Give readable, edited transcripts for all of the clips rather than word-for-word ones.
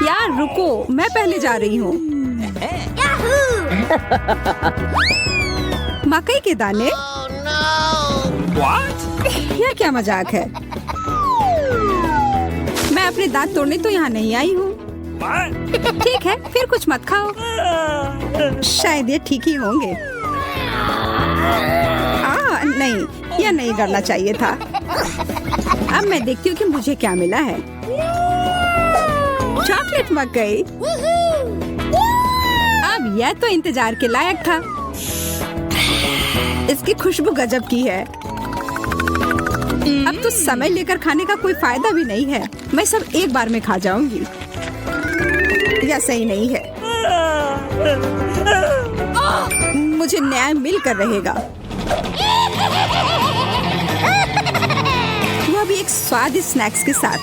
यार रुको, मैं पहले जा रही हूँ। मकई के दाने? यह क्या मजाक है? मैं अपने दांत तोड़ने तो यहाँ नहीं आई हूँ। ठीक है, फिर कुछ मत खाओ। शायद ये ठीक ही होंगे। नहीं, यह नहीं करना चाहिए था। अब मैं देखती हूँ कि मुझे क्या मिला है। चॉकलेट मकई। अब यह तो इंतजार के लायक था। इसकी खुशबू गजब की है। अब तो समय लेकर खाने का कोई फायदा भी नहीं है। मैं सब एक बार में खा जाऊंगी। यह सही नहीं है। मुझे न्याय मिलकर रहेगा। वह भी एक स्वादिष्ट स्नैक्स के साथ।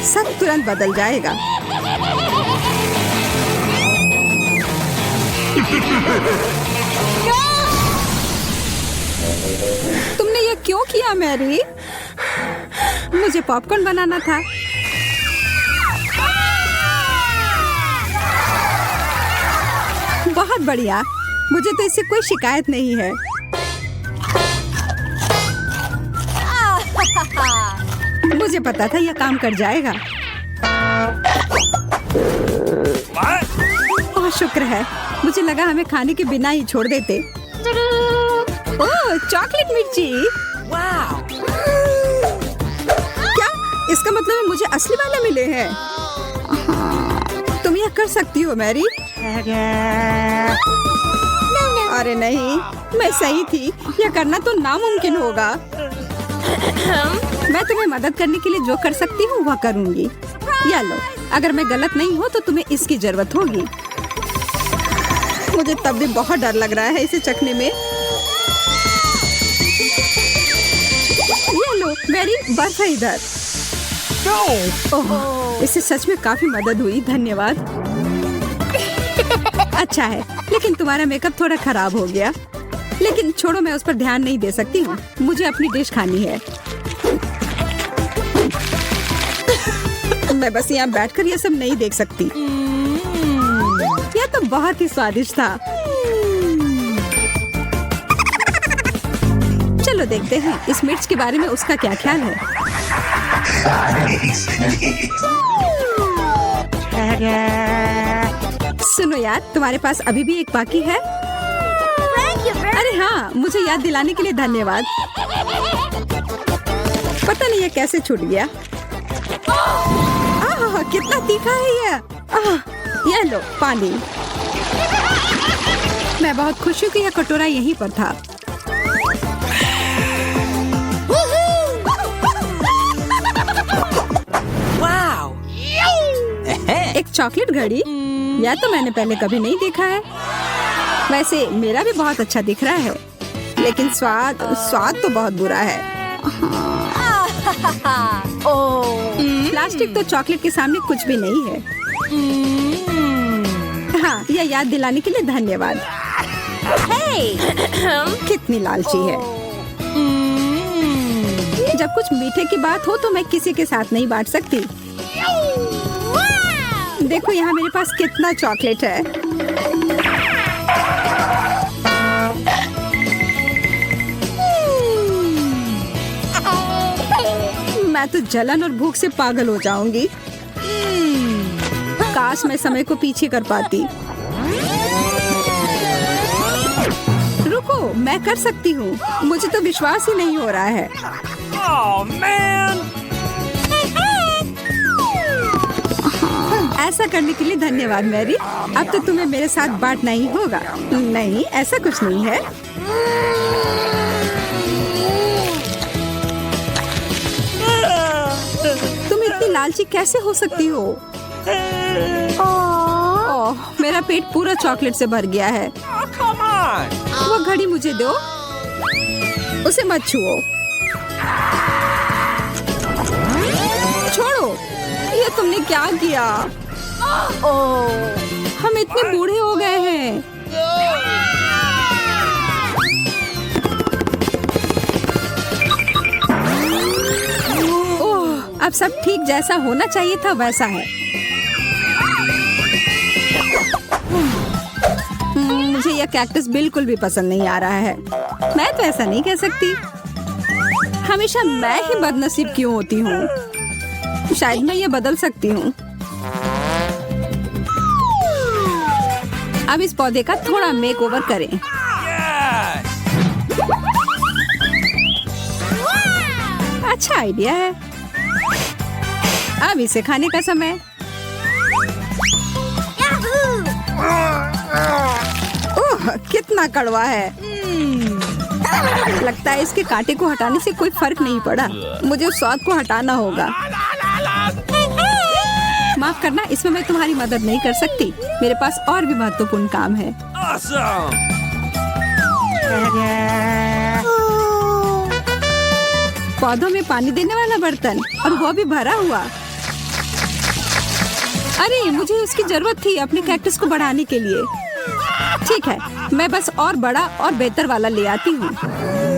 सब तुरंत बदल जाएगा। तुमने ये क्यों किया मैरी? मुझे पॉपकॉर्न बनाना था। बहुत बढ़िया। मुझे तो इससे कोई शिकायत नहीं है। मुझे पता था यह काम कर जाएगा। ओह, शुक्र है। मुझे लगा हमें खाने के बिना ही छोड़ देते। ओह, चॉकलेट मिर्ची। क्या? इसका मतलब है मुझे असली वाले मिले हैं। तुम यह कर सकती हो मैरी। अरे नहीं, मैं सही थी। यह करना तो नामुमकिन होगा। मैं तुम्हें मदद करने के लिए जो कर सकती हूँ वह करूँगी। या लो, अगर मैं गलत नहीं हूँ तो तुम्हें इसकी जरूरत होगी। मुझे तब भी बहुत डर लग रहा है इसे चखने में। ये लो मैरी, बर्फ है इधर। ओह, इससे सच में काफी मदद हुई। धन्यवाद। अच्छा है, लेकिन तुम्हारा मेकअप थोड़ा खराब हो गया। लेकिन छोड़ो, मैं उस पर ध्यान नहीं दे सकती हूँ। मुझे अपनी डिश खानी है। मैं बस यहाँ बैठकर ये सब नहीं देख सकती। यह तो बहुत ही स्वादिष्ट था। चलो देखते हैं इस मिर्च के बारे में उसका क्या ख्याल है। सुनो यार, तुम्हारे पास अभी भी एक बाकी है? अरे हाँ, मुझे याद दिलाने के लिए धन्यवाद। पता नहीं ये कैसे छूट गया। कितना तीखा है ये लो पानी। मैं बहुत खुश हूँ कि यह कटोरा यहीं पर था। एक चॉकलेट घड़ी? यह तो मैंने पहले कभी नहीं देखा है। वैसे मेरा भी बहुत अच्छा दिख रहा है, लेकिन स्वाद तो बहुत बुरा है। प्लास्टिक तो चॉकलेट के सामने कुछ भी नहीं है। हाँ, यह याद दिलाने के लिए धन्यवाद। कितनी लालची है। जब कुछ मीठे की बात हो तो मैं किसी के साथ नहीं बांट सकती। देखो यहाँ मेरे पास कितना चॉकलेट है। मैं तो जलन और भूख से पागल हो जाऊंगी। काश मैं समय को पीछे कर पाती। रुको, मैं कर सकती हूँ। मुझे तो विश्वास ही नहीं हो रहा है। ऐसा करने के लिए धन्यवाद मैरी। अब तो तुम्हें मेरे साथ बांटना ही होगा। नहीं, ऐसा कुछ नहीं है। तुम इतनी लालची कैसे हो सकती हो? ओह, मेरा पेट पूरा चॉकलेट से भर गया है। वो घड़ी मुझे दो। उसे मत छुओ। छोड़ो, ये तुमने क्या किया? हम इतने बूढ़े हो गए हैं। ओह, अब सब ठीक जैसा होना चाहिए था वैसा है। मुझे यह कैक्टस बिल्कुल भी पसंद नहीं आ रहा है। मैं तो ऐसा नहीं कह सकती। हमेशा मैं ही बदनसीब क्यों होती हूँ? शायद मैं ये बदल सकती हूँ। अब इस पौधे का थोड़ा मेकओवर करें। अच्छा आइडिया है। अब इसे खाने का समय। ओह, कितना कड़वा है। लगता है इसके कांटे को हटाने से कोई फर्क नहीं पड़ा। मुझे उस स्वाद को हटाना होगा। माफ करना, इसमें मैं तुम्हारी मदद नहीं कर सकती। मेरे पास और भी महत्वपूर्ण काम है। पौधों में पानी देने वाला बर्तन, और वो भी भरा हुआ। अरे, मुझे इसकी जरूरत थी अपने कैक्टस को बढ़ाने के लिए। ठीक है, मैं बस और बड़ा और बेहतर वाला ले आती हूँ।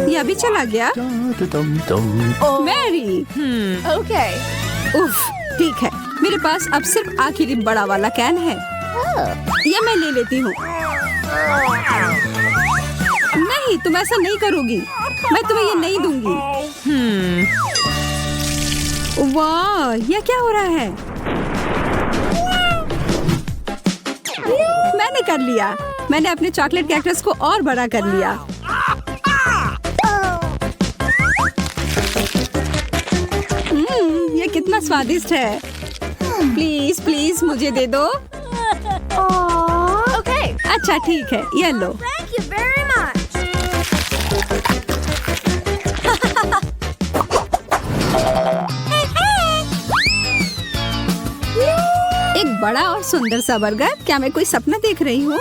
ये अभी चला गया। Mary, Okay. उफ, ठीक है। मेरे पास अब सिर्फ आखिरी बड़ा वाला कैन है। ये मैं ले लेती हूँ। नहीं, तुम ऐसा नहीं करोगी। मैं तुम्हें ये नहीं दूंगी। वाह, ये क्या हो रहा है? मैंने कर लिया। मैंने अपने चॉकलेट कैक्टस को और बड़ा कर लिया। ये कितना स्वादिष्ट है। प्लीज प्लीज मुझे दे दो। Okay. अच्छा ठीक है, ये लो। Thank you very much. एक बड़ा और सुंदर सा बर्गर। क्या मैं कोई सपना देख रही हूँ?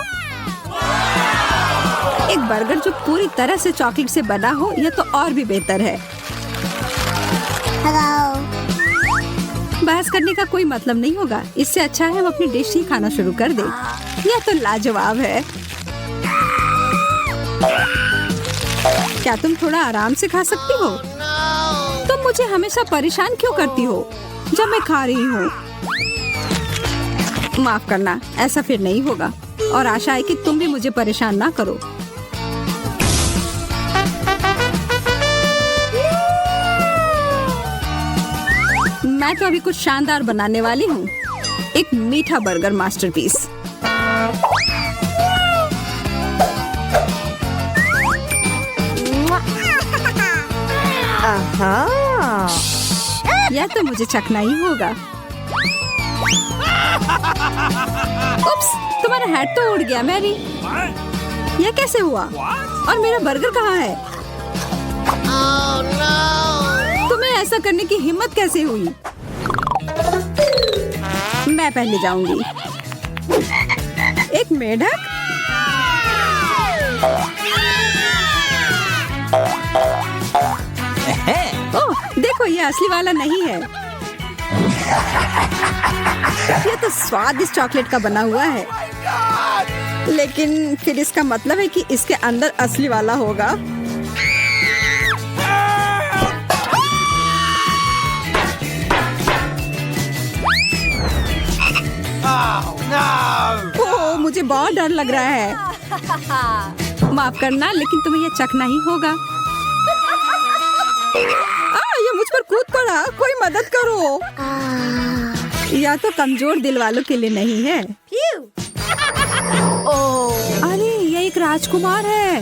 एक बर्गर जो पूरी तरह से चॉकलेट से बना हो, यह तो और भी बेहतर है। Hello. बहस करने का कोई मतलब नहीं होगा। इससे अच्छा है हम अपनी डिश ही खाना शुरू कर दें। यह तो लाजवाब है। क्या तुम थोड़ा आराम से खा सकती हो? तुम मुझे हमेशा परेशान क्यों करती हो जब मैं खा रही हूँ? माफ करना, ऐसा फिर नहीं होगा। और आशा है कि तुम भी मुझे परेशान ना करो। मैं तो अभी कुछ शानदार बनाने वाली हूँ। एक मीठा बर्गर मास्टरपीस। यह तो मुझे चखना ही होगा। उप्स, तुम्हारा हैट तो उड़ गया मैरी। यह कैसे हुआ? और मेरा बर्गर कहाँ है? तुम्हें ऐसा करने की हिम्मत कैसे हुई? मैं पहले जाऊंगी। एक मेढक? ओह, देखो, ये असली वाला नहीं है। ये तो स्वादिष्ट चॉकलेट का बना हुआ है। लेकिन फिर इसका मतलब है कि इसके अंदर असली वाला होगा। ओह, मुझे बहुत डर लग रहा है। माफ करना, लेकिन तुम्हें यह चखना ही होगा। ये मुझ पर कूद पड़ा। कोई मदद करो। यह तो कमजोर दिल वालों के लिए नहीं है। अरे, ये एक राजकुमार है।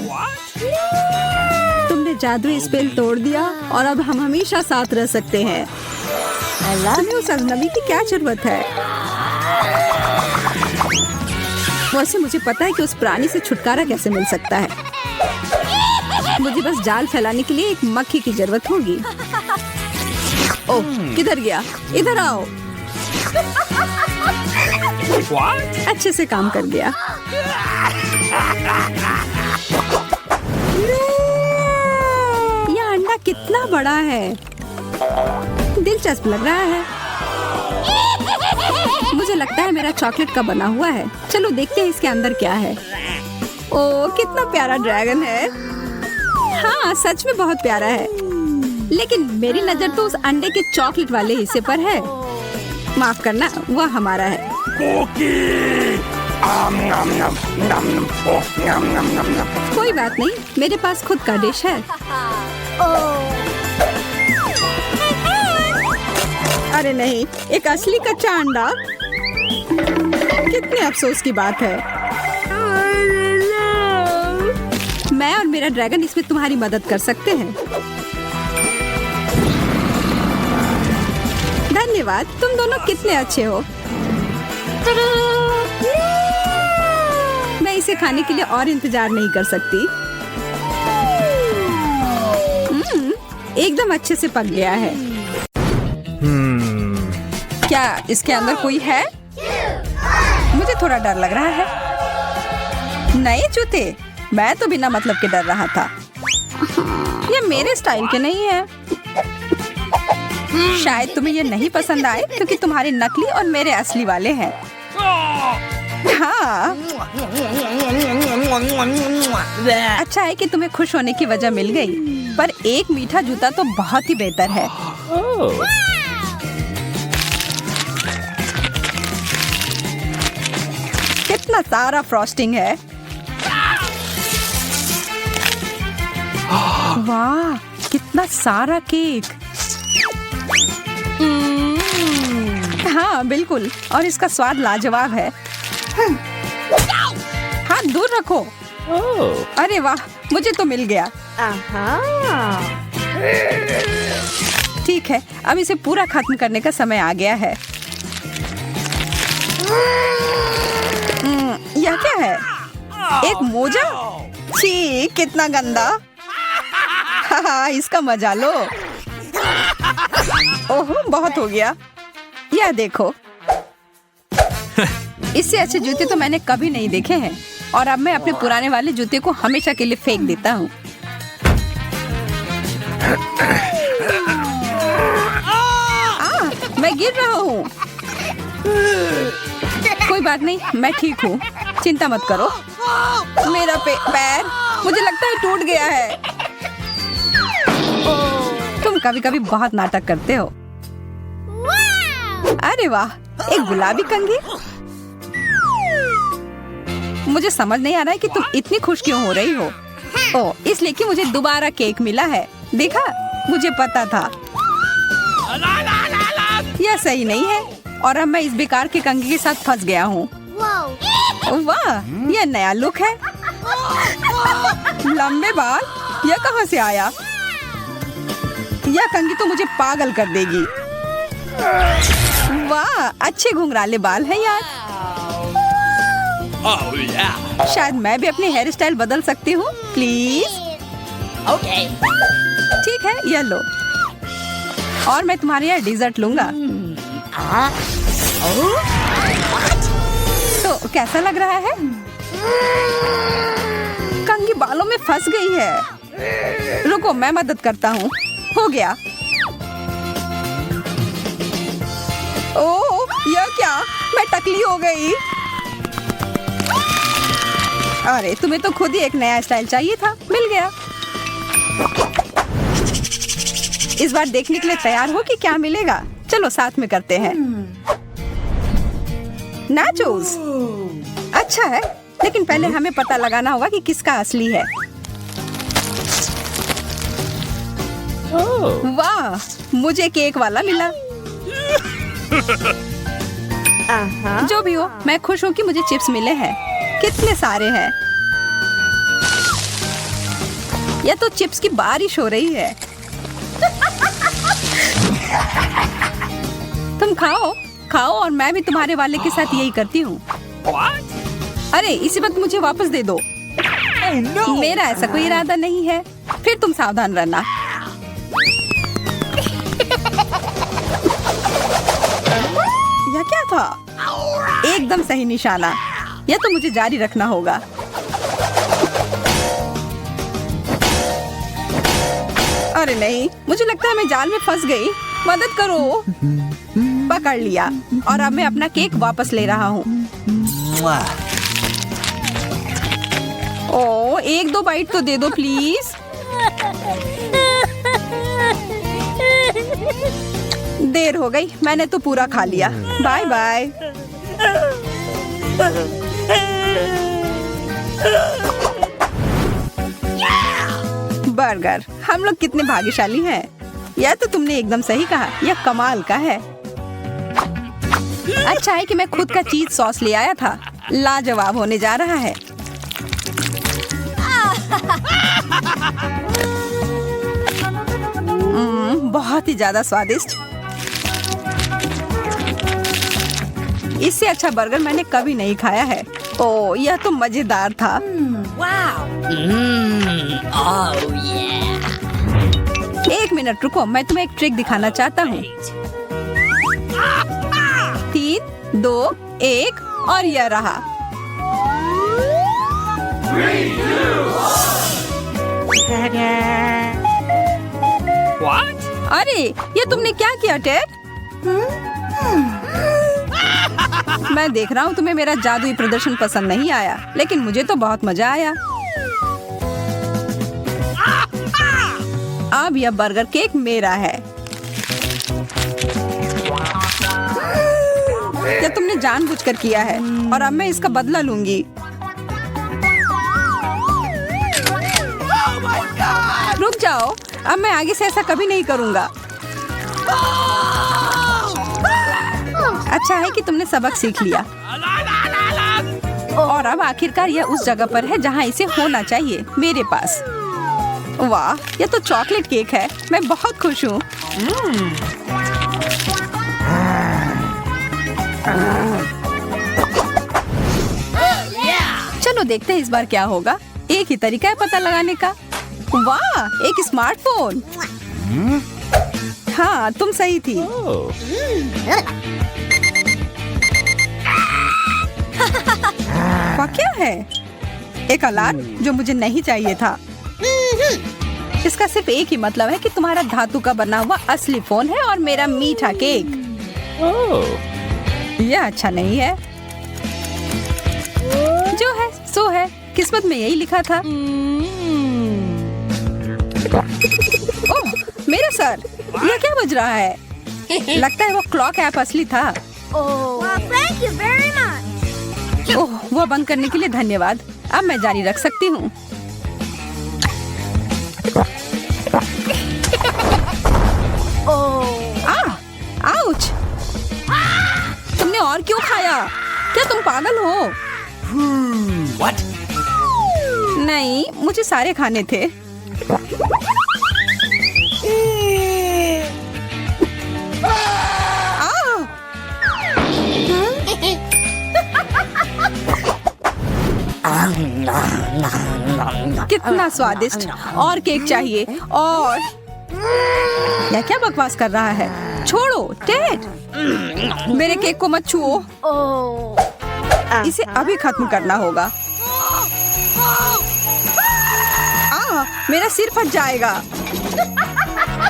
तुमने जादुई स्पेल तोड़ दिया और अब हम हमेशा साथ रह सकते हैं। तुम्हें उस अजनबी की क्या जरूरत है? वैसे मुझे पता है कि उस प्राणी से छुटकारा कैसे मिल सकता है। मुझे बस जाल फैलाने के लिए एक मक्खी की जरूरत होगी। ओह, किधर गया? इधर आओ। अच्छे से काम कर गया। यह अंडा कितना बड़ा है। दिलचस्प लग रहा है। मुझे लगता है मेरा चॉकलेट का बना हुआ है। चलो देखते हैं इसके अंदर क्या है। ओह, कितना प्यारा ड्रैगन है। हाँ, सच में बहुत प्यारा है। लेकिन मेरी नजर तो उस अंडे के चॉकलेट वाले हिस्से पर है। माफ करना, वह हमारा है। कोई बात नहीं, मेरे पास खुद का डिश है। अरे नहीं, एक असली कच्चा अंडा। कितने अफसोस की बात है। मैं और मेरा ड्रैगन इसमें तुम्हारी मदद कर सकते हैं। धन्यवाद, तुम दोनों कितने अच्छे हो। मैं इसे खाने के लिए और इंतजार नहीं कर सकती। एकदम अच्छे से पक गया है। क्या इसके अंदर कोई है? मुझे थोड़ा डर लग रहा है। नए जूते? मैं तो बिना मतलब के डर रहा था। ये मेरे स्टाइल के नहीं है। शायद तुम्हें ये नहीं पसंद आए क्योंकि तुम्हारे नकली और मेरे असली वाले हैं। हाँ, अच्छा है कि तुम्हें खुश होने की वजह मिल गई, पर एक मीठा जूता तो बहुत ही बेहतर है। कितना सारा फ्रॉस्टिंग है। वाह, कितना सारा केक। हाँ बिल्कुल, और इसका स्वाद लाजवाब है। हाथ दूर रखो। अरे वाह, मुझे तो मिल गया। ठीक है, अब इसे पूरा खत्म करने का समय आ गया है। यह क्या है? एक मोजा? छी, कितना गंदा। हाँ, इसका मजा लो। ओह, बहुत हो गया। यह देखो। इससे अच्छे जूते तो मैंने कभी नहीं देखे हैं, और अब मैं अपने पुराने वाले जूते को हमेशा के लिए फेंक देता हूँ। मैं गिर रहा हूँ। कोई बात नहीं, मैं ठीक हूँ, चिंता मत करो। मेरा पैर मुझे लगता है टूट गया है। तुम कभी कभी बहुत नाटक करते हो। अरे वाह, एक गुलाबी कंघी। मुझे समझ नहीं आ रहा है कि तुम इतनी खुश क्यों हो रही हो। ओह, इसलिए कि मुझे दोबारा केक मिला है। देखा, मुझे पता था। यह सही नहीं है, और अब मैं इस बेकार के कंघी के साथ फंस गया हूँ। वाह, यह नया लुक है। लंबे बाल, यह कहाँ से आया? यह कंघी तो मुझे पागल कर देगी। वाह, अच्छे घुंघराले बाल हैं यार। शायद मैं भी अपनी हेयर स्टाइल बदल सकती हूँ, प्लीज। ठीक है, यह लो, और मैं तुम्हारे यहाँ डिजर्ट लूंगा। तो कैसा लग रहा है? कंघी बालों में फंस गई है। रुको, मैं मदद करता हूँ। हो गया। ओह, यह क्या? मैं टकली हो गई। अरे, तुम्हें तो खुद ही एक नया स्टाइल चाहिए था, मिल गया। इस बार देखने के लिए तैयार हो कि क्या मिलेगा? चलो साथ में करते हैं। नाचोस। अच्छा है, लेकिन पहले हमें पता लगाना होगा कि किसका असली है। वाह, मुझे केक वाला मिला। जो भी हो, मैं खुश हूँ कि मुझे चिप्स मिले हैं। कितने सारे हैं। यह तो चिप्स की बारिश हो रही है। तुम खाओ खाओ, और मैं भी तुम्हारे वाले के साथ यही करती हूँ। अरे, इसी वक्त मुझे वापस दे दो। मेरा ऐसा कोई इरादा नहीं है। फिर तुम सावधान रहना। यह क्या था? एकदम सही निशाना। यह तो मुझे जारी रखना होगा। अरे नहीं, मुझे लगता है मैं जाल में फंस गई। मदद करो। पकड़ लिया, और अब मैं अपना केक वापस ले रहा हूँ। ओह, एक दो बाइट तो दे दो प्लीज। देर हो गई, मैंने तो पूरा खा लिया। Bye bye. बर्गर, हम लोग कितने भाग्यशाली हैं। यह तो तुमने एकदम सही कहा, यह कमाल का है। अच्छा है कि मैं खुद का चीज सॉस ले आया था। लाजवाब होने जा रहा है। बहुत ही ज्यादा स्वादिष्ट। इससे अच्छा बर्गर मैंने कभी नहीं खाया है। ओह, यह तो मजेदार था। एक मिनट रुको, मैं तुम्हें एक ट्रिक दिखाना चाहता हूँ। 3, 2, 1 और यह रहा। What? अरे, ये तुमने क्या किया टेड? मैं देख रहा हूँ तुम्हें मेरा जादुई प्रदर्शन पसंद नहीं आया, लेकिन मुझे तो बहुत मजा आया। अब यह बर्गर केक मेरा है। क्या तुमने जानबूझकर किया है और अब मैं इसका बदला लूंगी। रुक जाओ, अब मैं आगे से ऐसा कभी नहीं करूंगा। अच्छा है कि तुमने सबक सीख लिया और अब आखिरकार यह उस जगह पर है जहां इसे होना चाहिए, मेरे पास। वाह, यह तो चॉकलेट केक है। मैं बहुत खुश हूँ। चलो देखते हैं इस बार क्या होगा। एक ही तरीका है पता लगाने का। वाह, एक स्मार्टफोन। हाँ, तुम सही थी। वह क्या है? एक अलार्म जो मुझे नहीं चाहिए था। इसका सिर्फ एक ही मतलब है कि तुम्हारा धातु का बना हुआ असली फोन है और मेरा मीठा केक। यह अच्छा नहीं है। जो है सो है, किस्मत में यही लिखा था। ओह, मेरा सर, यह क्या बज रहा है? लगता है वो क्लॉक ऐप असली था। Thank you very much. ओह, वो बंद करने के लिए धन्यवाद। अब मैं जारी रख सकती हूँ। आउच! तुमने और क्यों खाया? क्या तुम पागल हो? What? नहीं, मुझे सारे खाने थे। कितना स्वादिष्ट। और केक चाहिए। और यह क्या बकवास कर रहा है? छोड़ो टेड, मेरे केक को मत छुओ। इसे अभी खत्म करना होगा। मेरा सिर फट जाएगा।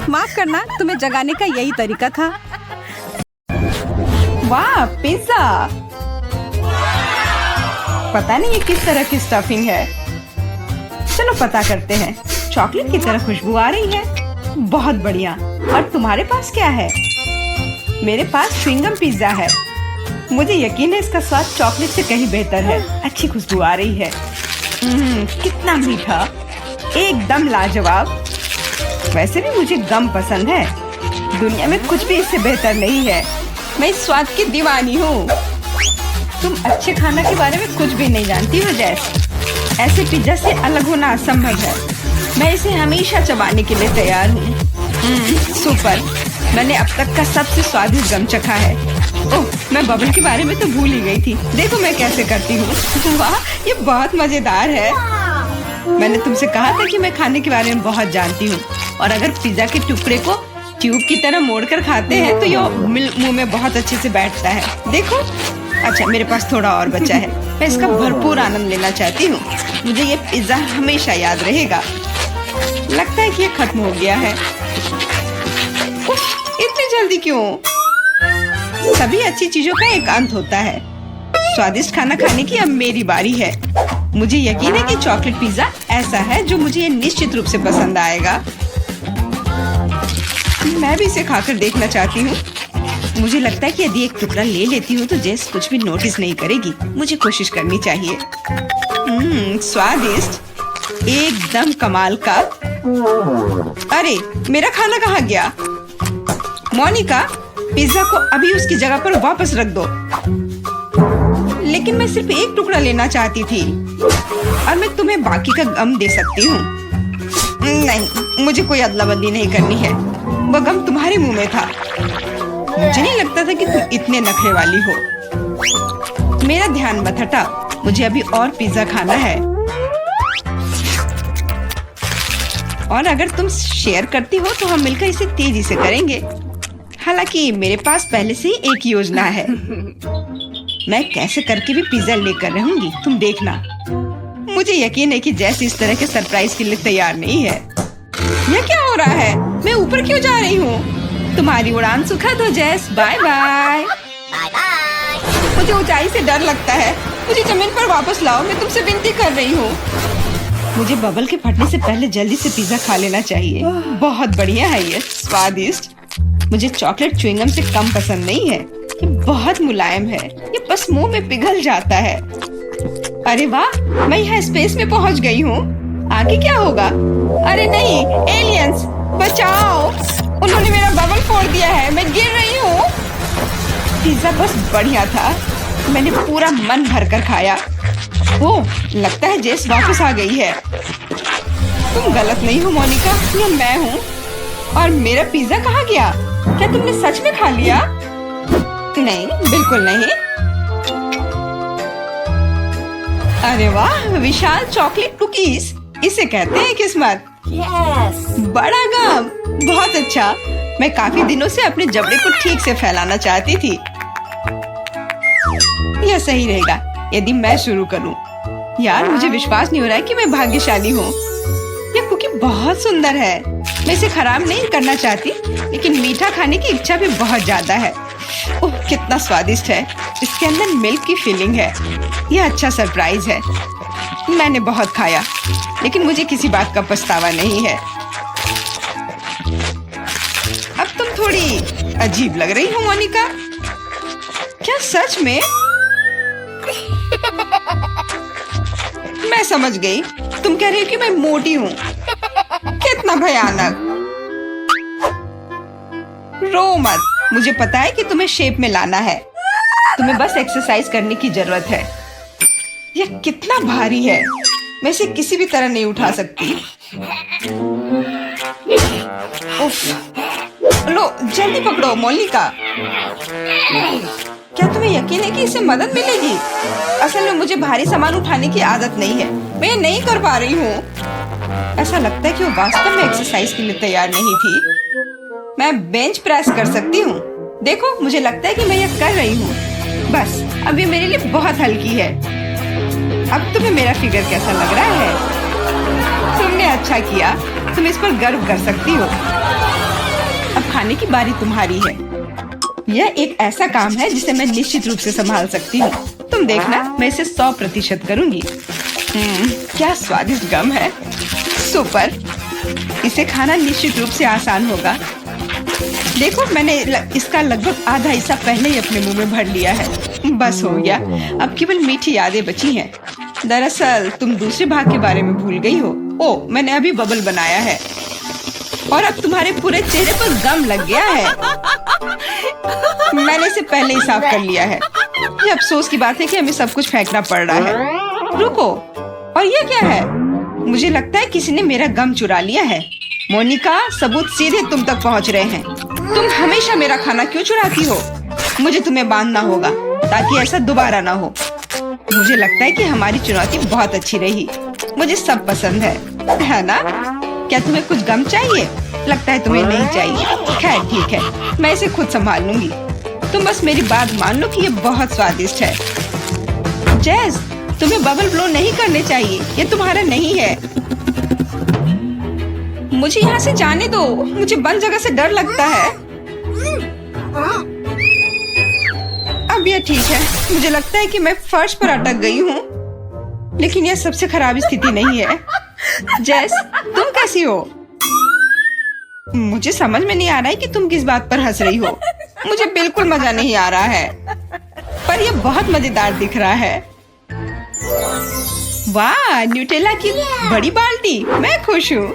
माफ करना, तुम्हें जगाने का यही तरीका था। वाह, पिज्जा। पता नहीं ये किस तरह की स्टफिंग है। चलो पता करते हैं। चॉकलेट की तरह खुशबू आ रही है। बहुत बढ़िया। और तुम्हारे पास क्या है? मेरे पास च्युइंगम पिज्जा है। मुझे यकीन है इसका स्वाद चॉकलेट से कहीं बेहतर है। अच्छी खुशबू आ रही है। कितना मीठा, एकदम लाजवाब। वैसे भी मुझे गम पसंद है। दुनिया में कुछ भी इससे बेहतर नहीं है। मैं इस स्वाद की दीवानी हूँ। तुम अच्छे खाना के बारे में कुछ भी नहीं जानती हो जैस। ऐसे पिज्जा से अलग होना असंभव है। मैं इसे हमेशा चबाने के लिए तैयार हूँ। सुपर। मैंने अब तक का सबसे स्वादिष्ट गम चखा है। ओह, मैं बबल के बारे में तो भूल ही गई थी। देखो मैं कैसे करती हूँ। वाह, ये बहुत मजेदार है। मैंने तुमसे कहा था कि मैं खाने के बारे में बहुत जानती हूँ। और अगर पिज्जा के टुकड़े को ट्यूब की तरह मोड़कर खाते हैं तो ये मुंह में बहुत अच्छे से बैठता है। देखो। अच्छा, मेरे पास थोड़ा और बचा है। मैं इसका भरपूर आनंद लेना चाहती हूँ। मुझे ये पिज्जा हमेशा याद रहेगा। लगता है कि ये खत्म हो गया है। इतनी जल्दी क्यों? सभी अच्छी चीजों का एक अंत होता है। स्वादिष्ट खाना खाने की अब मेरी बारी है। मुझे यकीन है कि चॉकलेट पिज्जा ऐसा है जो मुझे निश्चित रूप से पसंद आएगा। मैं भी इसे खाकर देखना चाहती हूँ। मुझे लगता है कि यदि एक टुकड़ा ले लेती हूँ तो जेस कुछ भी नोटिस नहीं करेगी। मुझे कोशिश करनी चाहिए। स्वादिष्ट, एकदम कमाल का। अरे मेरा खाना कहाँ गया? मोनिका, पिज्जा को अभी उसकी जगह पर वापस रख दो। लेकिन मैं सिर्फ एक टुकड़ा लेना चाहती थी और मैं तुम्हें बाकी का गम दे सकती हूँ। नहीं, मुझे कोई अदला बदली नहीं करनी है। वो गम तुम्हारे मुंह में था। मुझे नहीं लगता था कि तुम इतने नखरे वाली हो। मेरा ध्यान मत हटा, मुझे अभी और पिज्जा खाना है। और अगर तुम शेयर करती हो तो हम मिलकर इसे तेजी से करेंगे। हालांकि मेरे पास पहले से ही एक योजना है। मैं कैसे करके भी पिज्जा लेकर रहूंगी, तुम देखना। मुझे यकीन है कि जेस इस तरह के सरप्राइज के लिए तैयार नहीं है। यह क्या हो रहा है? मैं ऊपर क्यों जा रही हूँ? तुम्हारी उड़ान सुखद हो जेस। Bye bye. मुझे ऊंचाई से डर लगता है। मुझे जमीन पर वापस लाओ, मैं तुमसे विनती कर रही हूँ। मुझे बबल के फटने से पहले जल्दी से पिज्जा खा लेना चाहिए। बहुत बढ़िया है ये, स्वादिष्ट। मुझे चॉकलेट च्युइंगम से कम पसंद नहीं है। ये बहुत मुलायम है, ये बस मुंह में पिघल जाता है। अरे वाह, मैं यहाँ स्पेस में पहुँच गई हूँ। आगे क्या होगा? अरे नहीं, एलियंस बचाओ! उन्होंने मेरा बबल फोड़ दिया है, मैं गिर रही हूँ। पिज्जा बस बढ़िया था, मैंने पूरा मन भर कर खाया। ओह, लगता है जेस वापस आ गई है। तुम गलत नहीं हो मोनिका, ये मैं हूँ। और मेरा पिज्जा कहाँ गया? क्या तुमने सच में खा लिया? नहीं, बिल्कुल नहीं। अरे वाह, विशाल चॉकलेट कुकीज, इसे कहते हैं किस्मत। बड़ा गम, बहुत अच्छा। मैं काफी दिनों से अपने जबड़े को ठीक से फैलाना चाहती थी। यह सही रहेगा यदि मैं शुरू करूं। यार, मुझे विश्वास नहीं हो रहा है कि मैं भाग्यशाली हूँ। यह कुकी बहुत सुंदर है। मैं इसे खराब नहीं करना चाहती, लेकिन मीठा खाने की इच्छा भी बहुत ज्यादा है। ओह, कितना स्वादिष्ट है। इसके अंदर मिल्क की फीलिंग है। यह अच्छा सरप्राइज है। मैंने बहुत खाया, लेकिन मुझे किसी बात का पछतावा नहीं है। अब तुम थोड़ी अजीब लग रही हो मोनिका। क्या सच में? मैं समझ गई, तुम कह रही हो कि मैं मोटी हूँ। कितना भयानक। रो मत, मुझे पता है कि तुम्हें शेप में लाना है। तुम्हें बस एक्सरसाइज करने की जरूरत है। यह कितना भारी है, मैं इसे किसी भी तरह नहीं उठा सकती। उफ, लो जल्दी पकड़ो मोनिका। क्या तुम्हें यकीन है कि इससे मदद मिलेगी? असल में मुझे भारी सामान उठाने की आदत नहीं है, मैं ये नहीं कर पा रही हूँ। ऐसा लगता है कि वो वास्तव में एक्सरसाइज के लिए तैयार नहीं थी। मैं बेंच प्रेस कर सकती हूँ। देखो, मुझे लगता है कि मैं ये कर रही हूँ। बस, अब ये मेरे लिए बहुत हल्की है। अब तुम्हें मेरा फिगर कैसा लग रहा है? तुमने अच्छा किया, तुम इस पर गर्व कर सकती हो। अब खाने की बारी तुम्हारी है। यह एक ऐसा काम है जिसे मैं निश्चित रूप से संभाल सकती हूँ। तुम देखना, मैं इसे 100% करूंगी। क्या स्वादिष्ट गम है। सुपर, इसे खाना निश्चित रूप से आसान होगा। देखो, मैंने इसका लगभग आधा हिस्सा पहले ही अपने मुंह में भर लिया है। बस हो गया, अब केवल मीठी यादें बची हैं। दरअसल तुम दूसरे भाग के बारे में भूल गई हो। ओह, मैंने अभी बबल बनाया है और अब तुम्हारे पूरे चेहरे पर गम लग गया है। मैंने इसे पहले ही साफ कर लिया है। ये अफसोस की बात है कि हमें सब कुछ फेंकना पड़ रहा है। रुको, और ये क्या है? मुझे लगता है किसी ने मेरा गम चुरा लिया है। मोनिका, सबूत सीधे तुम तक पहुंच रहे हैं। तुम हमेशा मेरा खाना क्यों चुराती हो? मुझे तुम्हें बांधना होगा ताकि ऐसा दोबारा ना हो। मुझे लगता है कि हमारी चुनौती बहुत अच्छी रही। मुझे सब पसंद है ना? क्या तुम्हें कुछ गम चाहिए? लगता है तुम्हें नहीं चाहिए। खैर ठीक है, मैं इसे खुद संभाल लूंगी। तुम बस मेरी बात मान लो कि ये बहुत स्वादिष्ट है। जेस, तुम्हें बबल ब्लो नहीं करने चाहिए, ये तुम्हारा नहीं है। मुझे यहाँ से जाने दो, मुझे बंद जगह से डर लगता है। अब ये ठीक है, मुझे लगता है कि मैं फर्श पर अटक गई हूँ, लेकिन यह सबसे खराब स्थिति नहीं है। जेस, तुम कैसी हो? मुझे समझ में नहीं आ रहा है कि तुम किस बात पर हंस रही हो। मुझे बिल्कुल मजा नहीं आ रहा है, पर यह बहुत मजेदार दिख रहा है। वाह, न्यूटेला की बड़ी बाल्टी, मैं खुश हूँ।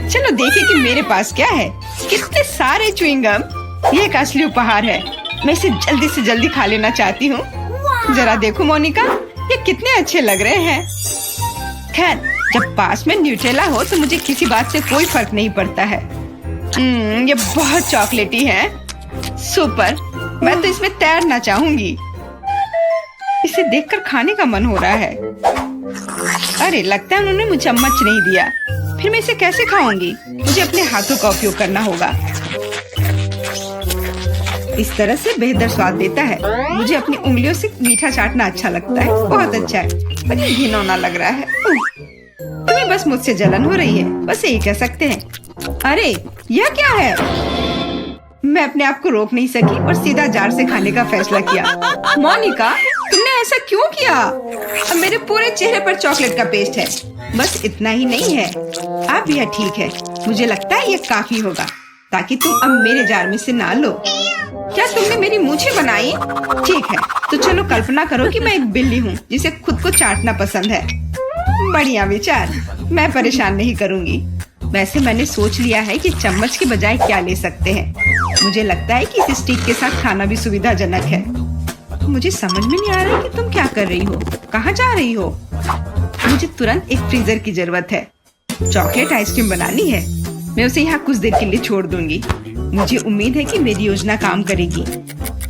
चलो देखें कि मेरे पास क्या है। कितने सारे च्युइंगम, ये एक असली उपहार है। मैं इसे जल्दी से जल्दी खा लेना चाहती हूँ। जरा देखो मोनिका, ये कितने अच्छे लग रहे हैं। खैर, जब पास में न्यूटेला हो तो मुझे किसी बात से कोई फर्क नहीं पड़ता है। ये बहुत चॉकलेटी है। सुपर, मैं तो इसमें तैरना चाहूंगी। इसे देखकर खाने का मन हो रहा है। अरे, लगता है उन्होंने मुझे चम्मच नहीं दिया। फिर मैं इसे कैसे खाऊंगी? मुझे अपने हाथों का उपयोग करना होगा। इस तरह से बेहतर स्वाद देता है। मुझे अपनी उंगलियों से मीठा चाटना अच्छा लगता है। बहुत अच्छा है, पर ये घिनौना लग रहा है। तुम्हें बस मुझसे जलन हो रही है, बस यही कह सकते हैं। अरे, यह क्या है? मैं अपने आप को रोक नहीं सकी और सीधा जार से खाने का फैसला किया। मोनिका, तुमने ऐसा क्यों किया? अब मेरे पूरे चेहरे पर चॉकलेट का पेस्ट है। बस इतना ही नहीं है, अब यह ठीक है। मुझे लगता है यह काफी होगा, ताकि तुम अब मेरे जार में से ना लो। क्या तुमने मेरी मूछें बनाई? ठीक है, तो चलो कल्पना करो कि मैं एक बिल्ली हूँ जिसे खुद को चाटना पसंद है। बढ़िया विचार, मैं परेशान नहीं करूँगी। वैसे मैंने सोच लिया है कि चम्मच के बजाय क्या ले सकते हैं। मुझे लगता है कि इस स्टिक के साथ खाना भी सुविधाजनक है। मुझे समझ में नहीं आ रहा है कि तुम क्या कर रही हो, कहाँ जा रही हो? मुझे तुरंत एक फ्रीजर की जरूरत है। चॉकलेट आइसक्रीम बनानी है। मैं उसे यहाँ कुछ देर के लिए छोड़ दूंगी। मुझे उम्मीद है कि मेरी योजना काम करेगी।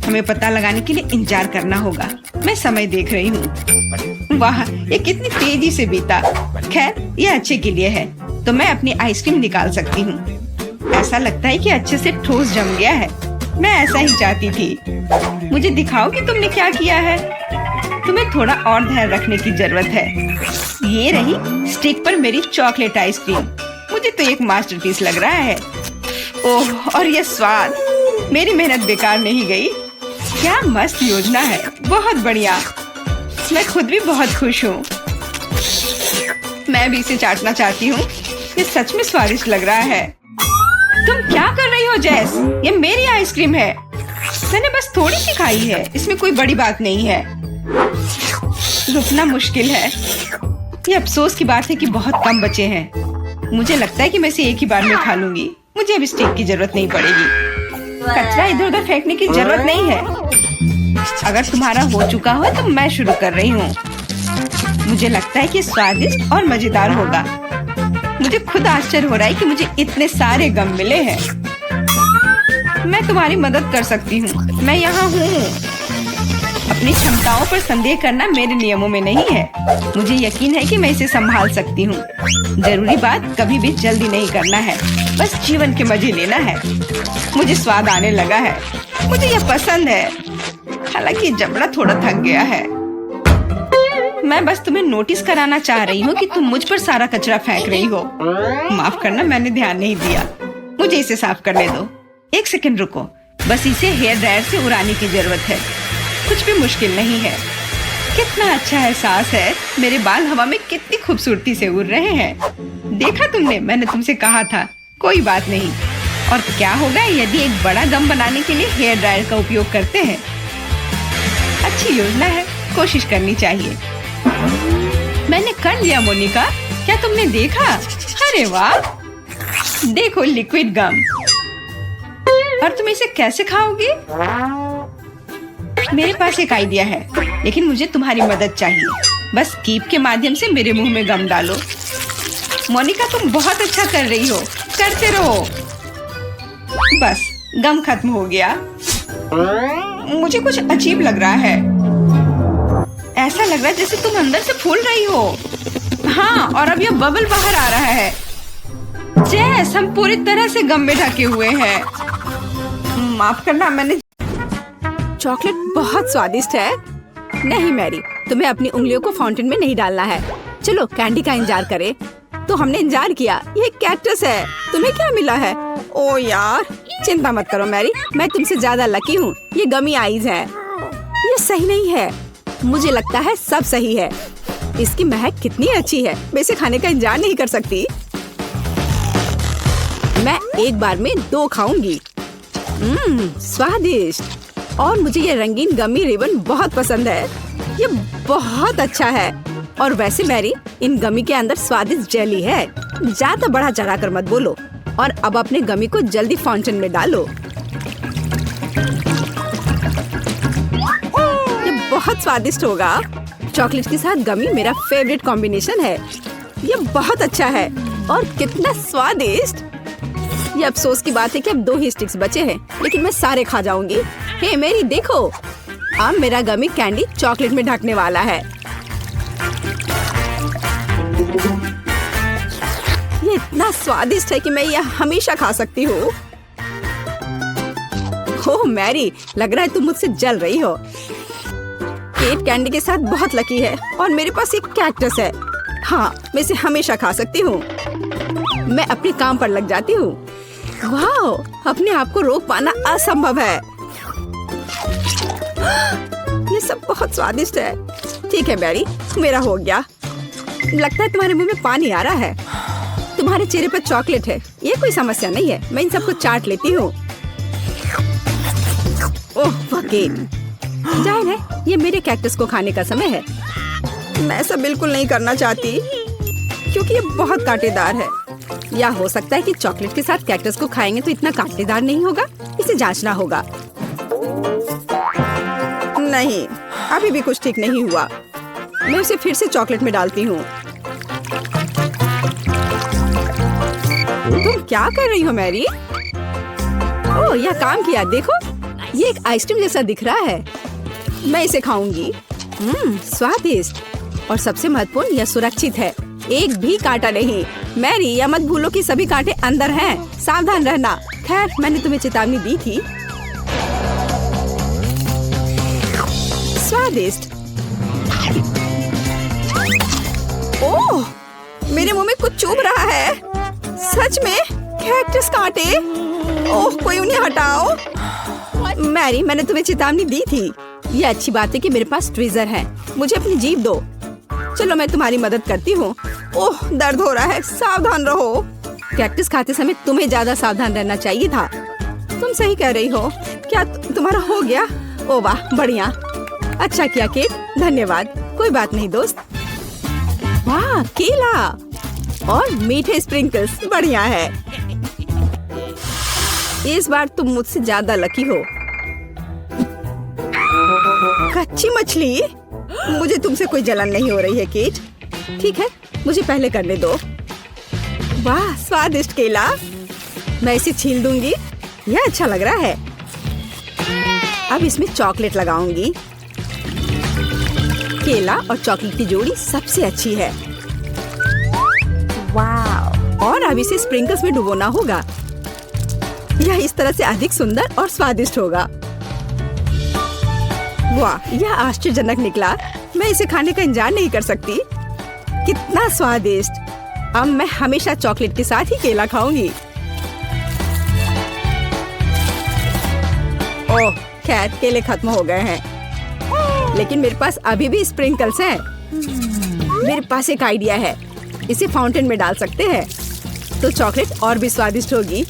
हमें पता लगाने के लिए इंतजार करना होगा। मैं समय देख रही हूँ। वाह, ये कितनी तेजी से बीता। खैर, ये अच्छे के लिए है, तो मैं अपनी आइसक्रीम निकाल सकती हूँ। ऐसा लगता है कि अच्छे से ठोस जम गया है। मैं ऐसा ही चाहती थी। मुझे दिखाओ कि तुमने क्या किया है। तुम्हें थोड़ा और ध्यान रखने की जरूरत है। ये रही स्टिक पर मेरी चॉकलेट आइसक्रीम। मुझे तो एक मास्टरपीस लग रहा है। ओह, और ये स्वाद, मेरी मेहनत बेकार नहीं गई। क्या मस्त योजना है, बहुत बढ़िया। मैं खुद भी बहुत खुश हूँ। मैं भी इसे चाटना चाहती हूँ। ये सच में स्वादिष्ट लग रहा है। तुम क्या कर रही हो जेस? ये मेरी आइसक्रीम है। मैंने बस थोड़ी सी खाई है, इसमें कोई बड़ी बात नहीं है। रुकना मुश्किल है। ये अफसोस की बात है कि बहुत कम बचे हैं। मुझे लगता है कि मैं इसे एक ही बार में खा लूंगी। मुझे अब स्टिक की जरूरत नहीं पड़ेगी। कचरा इधर उधर फेंकने की जरूरत नहीं है। अगर तुम्हारा हो चुका हो तो मैं शुरू कर रही हूँ। मुझे लगता है कि स्वादिष्ट और मजेदार होगा। मुझे खुद आश्चर्य हो रहा है कि मुझे इतने सारे गम मिले हैं। मैं तुम्हारी मदद कर सकती हूँ। मैं यहाँ हूँ। अपनी क्षमताओं पर संदेह करना मेरे नियमों में नहीं है। मुझे यकीन है कि मैं इसे संभाल सकती हूँ। जरूरी बात कभी भी जल्दी नहीं करना है, बस जीवन के मजे लेना है। मुझे स्वाद आने लगा है। मुझे यह पसंद है, हालांकि जबड़ा थोड़ा थक गया है। मैं बस तुम्हें नोटिस कराना चाह रही हूँ कि तुम मुझ पर सारा कचरा फेंक रही हो। माफ करना, मैंने ध्यान नहीं दिया। मुझे इसे साफ करने दो। एक सेकंड रुको, बस इसे हेयर ड्रायर से उड़ाने की जरूरत है। कुछ भी मुश्किल नहीं है। कितना अच्छा एहसास है। मेरे बाल हवा में कितनी खूबसूरती से उड़ रहे हैं। देखा तुमने, मैंने तुमसे कहा था। कोई बात नहीं। और क्या होगा यदि एक बड़ा गम बनाने के लिए हेयर ड्रायर का उपयोग करते हैं? अच्छी योजना है, कोशिश करनी चाहिए। मैंने कर लिया मोनिका, क्या तुमने देखा? अरे वाह, देखो लिक्विड गम। और तुम इसे कैसे खाओगे? मेरे पास एक आइडिया है, लेकिन मुझे तुम्हारी मदद चाहिए। बस कीप के माध्यम से मेरे मुंह में गम डालो। मोनिका, तुम बहुत अच्छा कर रही हो। करते रहो। बस गम खत्म हो गया। मुझे कुछ अजीब लग रहा है। ऐसा लग रहा है जैसे तुम अंदर से फूल रही हो। हाँ, और अब यह बबल बाहर आ रहा है। जैस, हम पूरी तरह से गम में ढके हुए हैं। माफ करना, मैंने चॉकलेट बहुत स्वादिष्ट है। नहीं मैरी, तुम्हें अपनी उंगलियों को फाउंटेन में नहीं डालना है। चलो कैंडी का इंतजार करें। तो हमने इंतजार किया। ये कैक्टस है। तुम्हें क्या मिला है? ओ यार, चिंता मत करो मैरी, मैं तुमसे ज्यादा लकी हूँ। ये गमी आइज है। ये सही नहीं है। मुझे लगता है सब सही है। इसकी महक कितनी अच्छी है। मैं इसे खाने का इंतजार नहीं कर सकती। मैं एक बार में 2 खाऊंगी। स्वादिष्ट। और मुझे ये रंगीन गमी रिबन बहुत पसंद है। ये बहुत अच्छा है। और वैसे मैरी, इन गमी के अंदर स्वादिष्ट जेली है। ज्यादा बढ़ा चढ़ा कर मत बोलो। और अब अपने गमी को जल्दी फाउंटेन में डालो। ये बहुत स्वादिष्ट होगा। चॉकलेट के साथ गमी मेरा फेवरेट कॉम्बिनेशन है। ये बहुत अच्छा है और कितना स्वादिष्ट। ये अफसोस की बात है कि अब 2 ही स्टिक्स बचे हैं, लेकिन मैं सारे खा जाऊंगी। हे मेरी देखो, अब मेरा गमी कैंडी चॉकलेट में ढकने वाला है। ये इतना स्वादिष्ट है कि मैं यह हमेशा खा सकती हूँ। ओह मैरी, लग रहा है तुम मुझसे जल रही हो। केट कैंडी के साथ बहुत लकी है और मेरे पास एक कैक्टस है। हाँ, मैं इसे हमेशा खा सकती हूँ। मैं अपने काम पर लग जाती हूँ। वाह, अपने आप को रोक पाना असंभव है। ये सब बहुत स्वादिष्ट है। ठीक है मैरी, मेरा हो गया। लगता है तुम्हारे मुंह में पानी आ रहा है। तुम्हारे चेहरे पर चॉकलेट है, ये कोई समस्या नहीं है। मैं इन सबको चाट लेती हूँ। ओह केट, जाहिर है ये मेरे कैक्टस को खाने का समय है। मैं ऐसा बिल्कुल नहीं करना चाहती क्योंकि ये बहुत कांटेदार है। या हो सकता है कि चॉकलेट के साथ कैक्टस को खाएंगे तो इतना कांटेदार नहीं होगा। इसे जांचना होगा। नहीं, अभी भी कुछ ठीक नहीं हुआ। मैं उसे फिर से चॉकलेट में डालती हूँ। तुम क्या कर रही हो मैरी? ओह, यह काम किया। देखो, ये एक आइसक्रीम जैसा दिख रहा है। मैं इसे खाऊंगी। स्वादिष्ट। और सबसे महत्वपूर्ण, यह सुरक्षित है। एक भी कांटा नहीं। मैरी, यह मत भूलो कि सभी कांटे अंदर हैं। सावधान रहना। खैर, मैंने तुम्हें चेतावनी दी थी। स्वादिष्ट। ओह, मेरे मुंह में कुछ चुभ रहा है। सच में कैक्टस कांटे। ओह, कोई उन्हें हटाओ। मैरी, मैंने तुम्हें चेतावनी दी थी। ये अच्छी बात है कि मेरे पास ट्विज़र है। मुझे अपनी जीभ दो। चलो, मैं तुम्हारी मदद करती हूँ। ओह, दर्द हो रहा है। सावधान रहो। कैक्टस खाते समय तुम्हें ज्यादा सावधान रहना चाहिए था। तुम सही कह रही हो। क्या तुम्हारा हो गया? ओह वाह, बढ़िया। अच्छा किया केट, धन्यवाद। कोई बात नहीं दोस्त। वाह, केला और मीठे स्प्रिंकल्स, बढ़िया है। इस बार तुम मुझसे ज्यादा लकी हो। कच्ची मछली? मुझे तुमसे कोई जलन नहीं हो रही है केट। ठीक है, मुझे पहले करने दो। वाह, स्वादिष्ट केला। मैं इसे छील दूंगी। यह अच्छा लग रहा है। अब इसमें चॉकलेट लगाऊंगी। केला और चॉकलेट की जोड़ी सबसे अच्छी है। वाह। और अब इसे स्प्रिंकल्स में डुबोना होगा। यह इस तरह से अधिक सुंदर और स्वादिष्ट होगा। वाह, यह आश्चर्यजनक निकला। मैं इसे खाने का इंतजार नहीं कर सकती। कितना स्वादिष्ट। अब मैं हमेशा चॉकलेट के साथ ही केला खाऊंगी। ओह, खैर केले खत्म हो गए हैं, लेकिन मेरे पास अभी भी स्प्रिंकल्स हैं। मेरे पास एक आइडिया है। इसे फाउंटेन में डाल सकते हैं तो चॉकलेट और भी स्वादिष्ट होगी।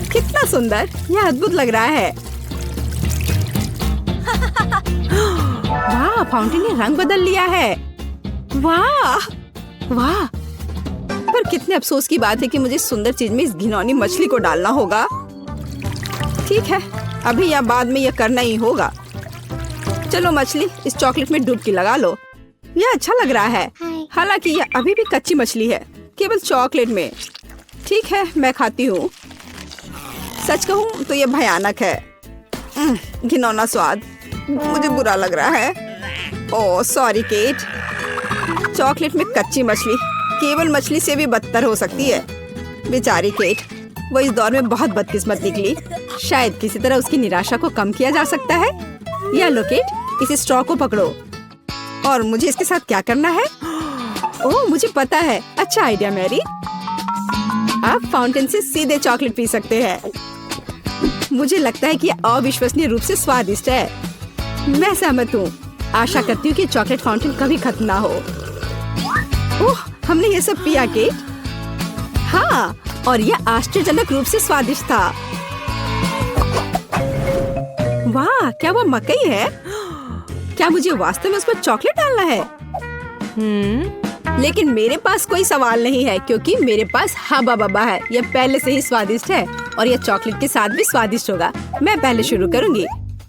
कितना सुंदर, यह अद्भुत लग रहा है। वाह, फाउंटेन ने रंग बदल लिया है। वाह वाह। पर कितने अफसोस की बात है कि मुझे सुंदर चीज में इस घिनौनी मछली को डालना होगा। ठीक है, अभी या बाद में यह करना ही होगा। चलो मछली, इस चॉकलेट में डुबकी लगा लो। यह अच्छा लग रहा है। हालांकि यह अभी भी कच्ची मछली है, केवल चॉकलेट में। ठीक है, मैं खाती हूँ। सच कहूँ तो यह भयानक है। घिनौना स्वाद, मुझे बुरा लग रहा है। Oh sorry cat. चॉकलेट में कच्ची मछली केवल मछली से भी बदतर हो सकती है। बेचारी केट, वो इस दौर में बहुत बदकिस्मत निकली। शायद किसी तरह उसकी निराशा को कम किया जा सकता है। या लो केट, इस स्ट्रॉ को पकड़ो। और मुझे इसके साथ क्या करना है? ओह, मुझे पता है। अच्छा आइडिया मैरी। आप फाउंटेन से सीधे चॉकलेट पी सकते हैं। मुझे लगता है कि यह अविश्वसनीय रूप से स्वादिष्ट है। मैं सहमत हूँ। आशा करती हूँ कि चॉकलेट फाउंटेन कभी खत्म ना हो। ओह, हमने ये सब पिया केट। हाँ, और यह आश्चर्यजनक रूप से स्वादिष्ट था। वाह, क्या वो मकई है? क्या मुझे वास्तव में उस पर चॉकलेट डालना है? लेकिन मेरे पास कोई सवाल नहीं है क्योंकि मेरे पास हब्बा बब्बा है। यह पहले से ही स्वादिष्ट है और यह चॉकलेट के साथ भी स्वादिष्ट होगा। मैं पहले शुरू करूंगी।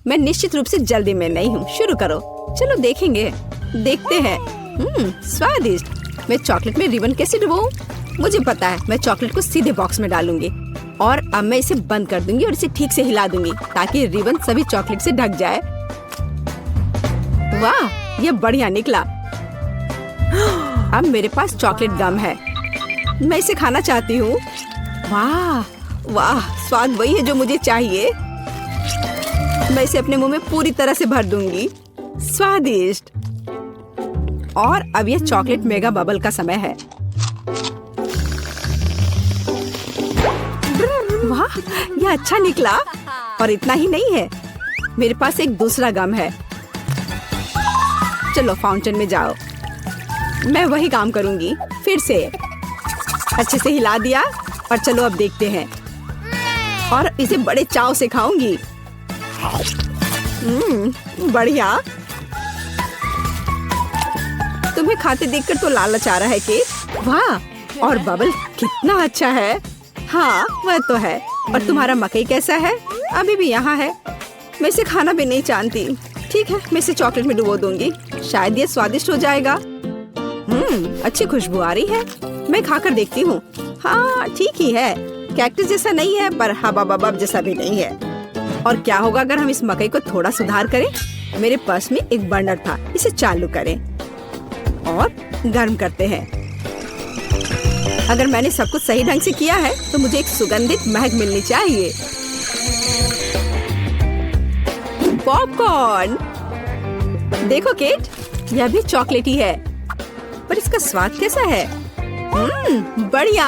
मैं निश्चित रूप से जल्दी में नहीं हूँ। शुरू करो। चलो देखेंगे, देखते हैं। स्वादिष्ट। मैं चॉकलेट में रिबन कैसे डुबाऊं? मुझे पता है, मैं चॉकलेट को सीधे बॉक्स में डालूंगी और अब मैं इसे बंद कर दूंगी और इसे ठीक से हिला दूंगी ताकि रिबन सभी चॉकलेट से ढक जाए। वाह, यह बढ़िया निकला। अब मेरे पास चॉकलेट गम है। मैं इसे खाना चाहती हूँ। वाह वाह, स्वाद वही है जो मुझे चाहिए। मैं इसे अपने मुंह में पूरी तरह से भर दूंगी। स्वादिष्ट। और अब यह चॉकलेट मेगा बबल का समय है। वाह, यह अच्छा निकला। और इतना ही नहीं है, मेरे पास एक दूसरा गम है। चलो फाउंटेन में जाओ। मैं वही काम करूंगी। फिर से अच्छे से हिला दिया और चलो अब देखते हैं। और इसे बड़े चाव से खाऊंगी। बढ़िया। तुम्हें खाते देखकर तो लालच आ रहा है केट। वाह, और बबल कितना अच्छा है। हाँ, वह तो है। और तुम्हारा मकई कैसा है? अभी भी यहाँ है। मैं इसे खाना भी नहीं जानती। ठीक है, मैं इसे चॉकलेट में डुबो दूंगी। शायद ये स्वादिष्ट हो जाएगा। अच्छी खुशबू आ रही है। मैं खाकर देखती हूँ। हाँ, ठीक ही है। कैक्टस जैसा नहीं है पर हबा बबा जैसा भी नहीं है। और क्या होगा अगर हम इस मकई को थोड़ा सुधार करें? मेरे पर्स में एक बर्नर था। इसे चालू करें और गर्म करते हैं। अगर मैंने सब कुछ सही ढंग से किया है तो मुझे एक सुगंधित महक मिलनी चाहिए। पॉपकॉर्न। देखो केट, यह भी चॉकलेटी है पर इसका स्वाद कैसा है? बढ़िया।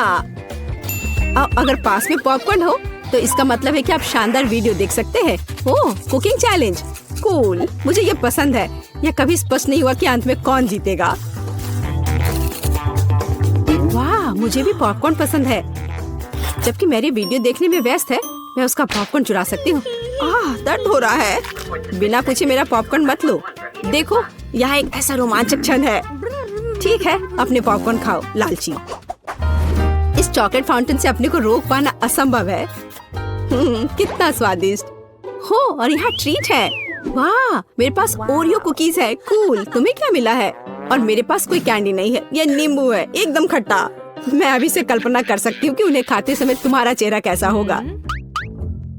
अगर पास में पॉपकॉर्न हो तो इसका मतलब है कि आप शानदार वीडियो देख सकते हैं। ओह, कुकिंग चैलेंज। कूल, मुझे ये पसंद है। यह कभी स्पष्ट नहीं हुआ कि अंत में कौन जीतेगा। वाह, मुझे भी पॉपकॉर्न पसंद है। जबकि मेरी वीडियो देखने में व्यस्त है, मैं उसका पॉपकॉर्न चुरा सकती हूँ। दर्द हो रहा है। बिना पूछे मेरा पॉपकॉर्न मत लो। देखो, यहाँ एक ऐसा रोमांचक क्षण है। ठीक है, अपने पॉपकॉर्न खाओ, लालची। इस चॉकलेट फाउंटेन से अपने को रोक पाना असंभव है। कितना स्वादिष्ट हो। और यहाँ ट्रीट है। वाह, मेरे पास ओरियो कुकीज है। कूल। तुम्हें क्या मिला है? और मेरे पास कोई कैंडी नहीं है। यह नींबू है, एकदम खट्टा। मैं अभी से कल्पना कर सकती हूँ कि उन्हें खाते समय तुम्हारा चेहरा कैसा होगा।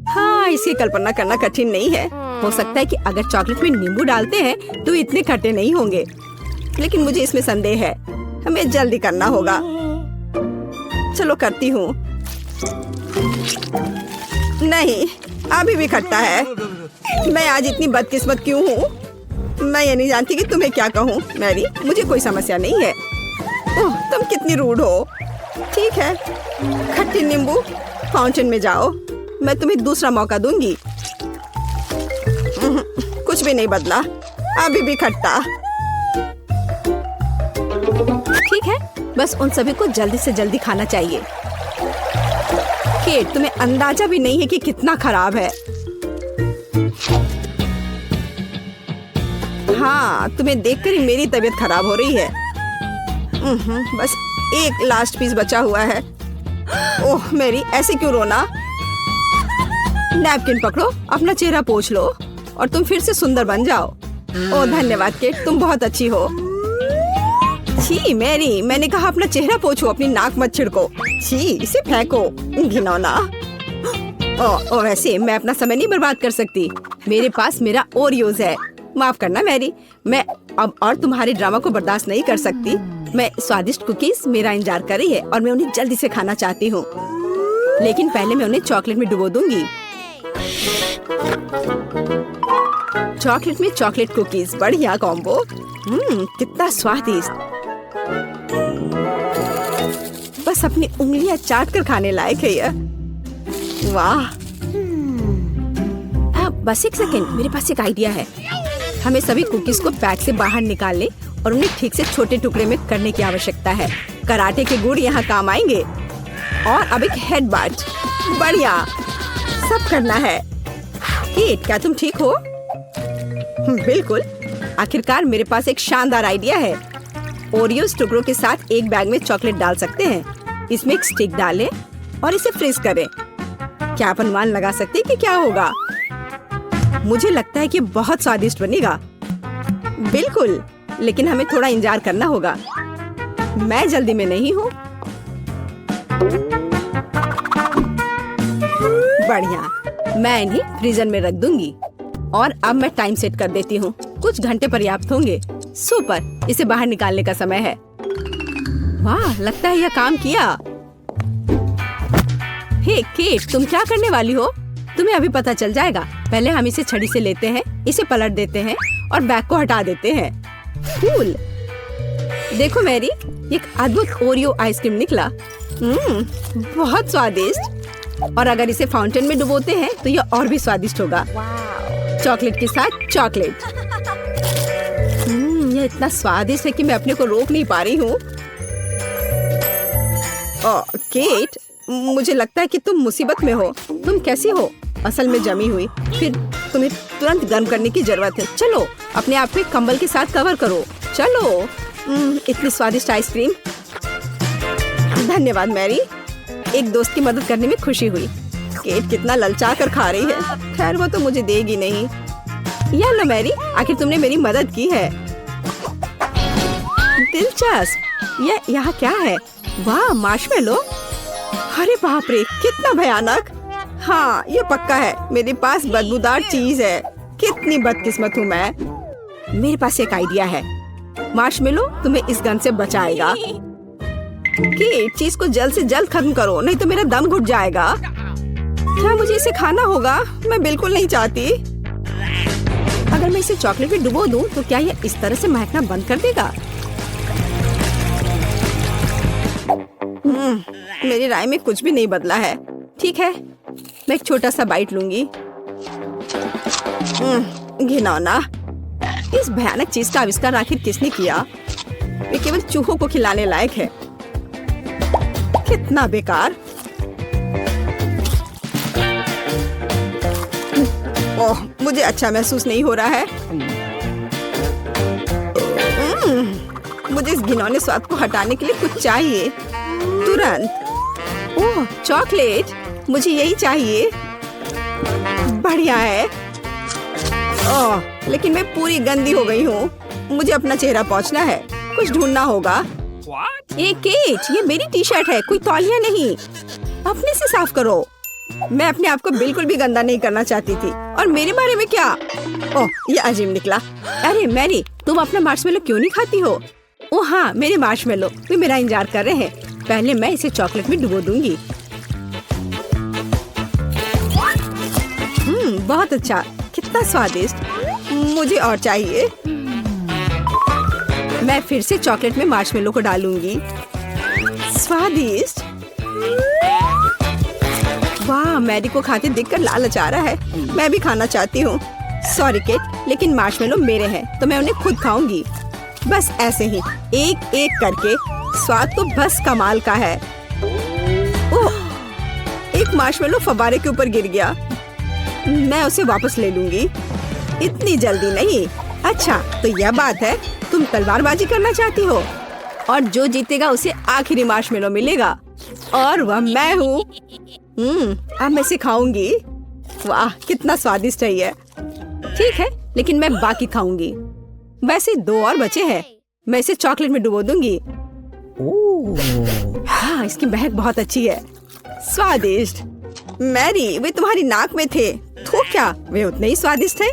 हाँ, इसकी कल्पना करना कठिन नहीं है। हो सकता है कि अगर चॉकलेट में नींबू डालते हैं तो इतने खट्टे नहीं होंगे, लेकिन मुझे इसमें संदेह है। हमें जल्दी करना होगा। चलो करती हूँ। नहीं, अभी भी खट्टा है। मैं आज इतनी बदकिस्मत क्यों हूँ? मैं ये नहीं जानती कि तुम्हें क्या कहूँ। मैरी, मुझे कोई समस्या नहीं है। ओह, तुम कितनी रूड हो। ठीक है, खट्टी नींबू, फाउंटेन में जाओ। मैं तुम्हें दूसरा मौका दूंगी। कुछ भी नहीं बदला, अभी भी खट्टा। ठीक है, बस उन सभी को जल्दी से जल्दी खाना चाहिए। केट, तुम्हें अंदाजा भी नहीं है कि कितना खराब है। हाँ, तुम्हें देखकर ही मेरी तबीयत खराब हो रही है। बस एक लास्ट पीस बचा हुआ है। ओह मेरी, ऐसे क्यों रोना? नैपकिन पकड़ो, अपना चेहरा पोंछ लो और तुम फिर से सुंदर बन जाओ। ओह धन्यवाद केट, तुम बहुत अच्छी हो। छी मैरी, मैंने कहा अपना चेहरा पोंछो, अपनी नाक मत छिड़को। छी, इसे फेंको, घिनौना। ओ वैसे मैं अपना समय नहीं बर्बाद कर सकती। मेरे पास मेरा ओरियोज है। माफ करना मैरी, मैं अब और तुम्हारे ड्रामा को बर्दाश्त नहीं कर सकती। मैं स्वादिष्ट कुकीज मेरा इंतजार कर रही है और मैं उन्हें जल्दी से खाना चाहती हूँ, लेकिन पहले मैं उन्हें चॉकलेट में डुबो दूंगी। चॉकलेट में चॉकलेट कुकीज, बढ़िया कॉम्बो। कितना स्वादिष्ट। बस अपनी उंगलियां चाट कर खाने लायक है यह। वाह। बस एक सेकेंड, मेरे पास एक आइडिया है। हमें सभी कुकीज को पैक से बाहर निकालने और उन्हें ठीक से छोटे टुकड़े में करने की आवश्यकता है। कराटे के गुण यहाँ काम आएंगे। और अब एक हेड बट। बढ़िया, सब करना है। केट, क्या तुम ठीक हो? बिल्कुल। आखिरकार मेरे पास एक शानदार आइडिया है। ओरियोस टुकड़ों के साथ एक बैग में चॉकलेट डाल सकते हैं। इसमें एक स्टिक डालें और इसे फ्रीज करें। क्या आप अनुमान लगा सकते हैं कि क्या होगा? मुझे लगता है कि बहुत स्वादिष्ट बनेगा। बिल्कुल, लेकिन हमें थोड़ा इंतजार करना होगा। मैं जल्दी में नहीं हूँ। बढ़िया, मैं इन्हें फ्रीजर में रख दूंगी और अब मैं टाइम सेट कर देती हूँ। कुछ घंटे पर्याप्त होंगे। सुपर, इसे बाहर निकालने का समय है। वाह, लगता है यह काम किया। हे केट, तुम क्या करने वाली हो? तुम्हें अभी पता चल जाएगा। पहले हम इसे छड़ी से लेते हैं, इसे पलट देते हैं और बैग को हटा देते हैं। कूल। देखो मैरी, एक अद्भुत ओरियो आइसक्रीम निकला। बहुत स्वादिष्ट। और अगर इसे फाउंटेन में डुबोते हैं तो यह और भी स्वादिष्ट होगा। चॉकलेट के साथ चॉकलेट। यह इतना स्वादिष्ट है कि मैं अपने को रोक नहीं पा रही हूँ। केट, मुझे लगता है कि तुम मुसीबत में हो। तुम कैसी हो? असल में जमी हुई। फिर तुम्हें तुरंत गर्म करने की जरूरत है। चलो, अपने आप में कंबल के साथ कवर करो। चलो। इतनी स्वादिष्ट आइसक्रीम। धन्यवाद मैरी, एक दोस्त की मदद करने में खुशी हुई। केट कितना ललचा कर खा रही है। खैर, वो तो मुझे देगी नहीं। या लो मैरी, आखिर तुमने मेरी मदद की है। दिलचस्प। यह यहाँ क्या है? वाह, मार्शमेलो। अरे बाप रे, कितना भयानक। हाँ, ये पक्का है। मेरे पास बदबूदार चीज है। कितनी बदकिस्मत हूँ मैं। मेरे पास एक आइडिया है। मार्शमेलो तुम्हें इस गन से बचाएगा। कि चीज को जल्द से जल्द खत्म करो, नहीं तो मेरा दम घुट जाएगा। क्या मुझे इसे खाना होगा? मैं बिल्कुल नहीं चाहती। अगर मैं इसे चॉकलेट में डुबो दूं, तो क्या यह इस तरह से महकना बंद कर देगा? मेरी राय में कुछ भी नहीं बदला है। ठीक है, मैं एक छोटा सा बाइट लूंगी। घिनौना। इस भयानक चीज का आविष्कार आखिर किसने किया? ये केवल चूहों को खिलाने लायक है। कितना बेकार। ओह, मुझे अच्छा महसूस नहीं हो रहा है। मुझे इस घिनौने स्वाद को हटाने के लिए कुछ चाहिए तुरंत। ओह, चॉकलेट, मुझे यही चाहिए। बढ़िया है। ओह, लेकिन मैं पूरी गंदी हो गई हूँ। मुझे अपना चेहरा पोंछना है। कुछ ढूंढना होगा। What? ये केट, ये मेरी टी शर्ट है, कोई तौलिया नहीं। अपने से साफ करो। मैं अपने आप को बिल्कुल भी गंदा नहीं करना चाहती थी। और मेरे बारे में क्या? ओह, ये अजीब निकला। अरे मैरी, तुम अपना मार्शमेलो क्यों नहीं खाती हो? ओह हाँ, मेरे मार्शमेलो वे मेरा इंतजार कर रहे हैं। पहले मैं इसे चॉकलेट में डुबो दूंगी। बहुत अच्छा, कितना स्वादिष्ट। मुझे और चाहिए। मैं फिर से चॉकलेट में मार्शमेलो को डालूंगी। स्वादिष्ट। वाह, मैरी को खाते देखकर लालच आ रहा है। मैं भी खाना चाहती हूँ। सॉरी केट, लेकिन मार्शमेलो मेरे हैं तो मैं उन्हें खुद खाऊंगी। बस ऐसे ही, एक एक करके। स्वाद तो बस कमाल का है। ओह, एक मार्शमेलो फव्वारे के ऊपर गिर गया। मैं उसे वापस ले लूंगी। इतनी जल्दी नहीं। अच्छा, तो यह बात है, तुम तलवारबाजी करना चाहती हो और जो जीतेगा उसे आखिरी मार्शमेलो मिलेगा और वह मैं हूँ। अब मैं इसे खाऊंगी। वाह, कितना स्वादिष्ट है यह। ठीक है, लेकिन मैं बाकी खाऊंगी। वैसे 2 और बचे हैं। मैं इसे चॉकलेट में डुबो दूंगी। हाँ, इसकी महक बहुत अच्छी है। स्वादिष्ट। मैरी, वे तुम्हारी नाक में थे। तो क्या वे उतने ही स्वादिष्ट थे?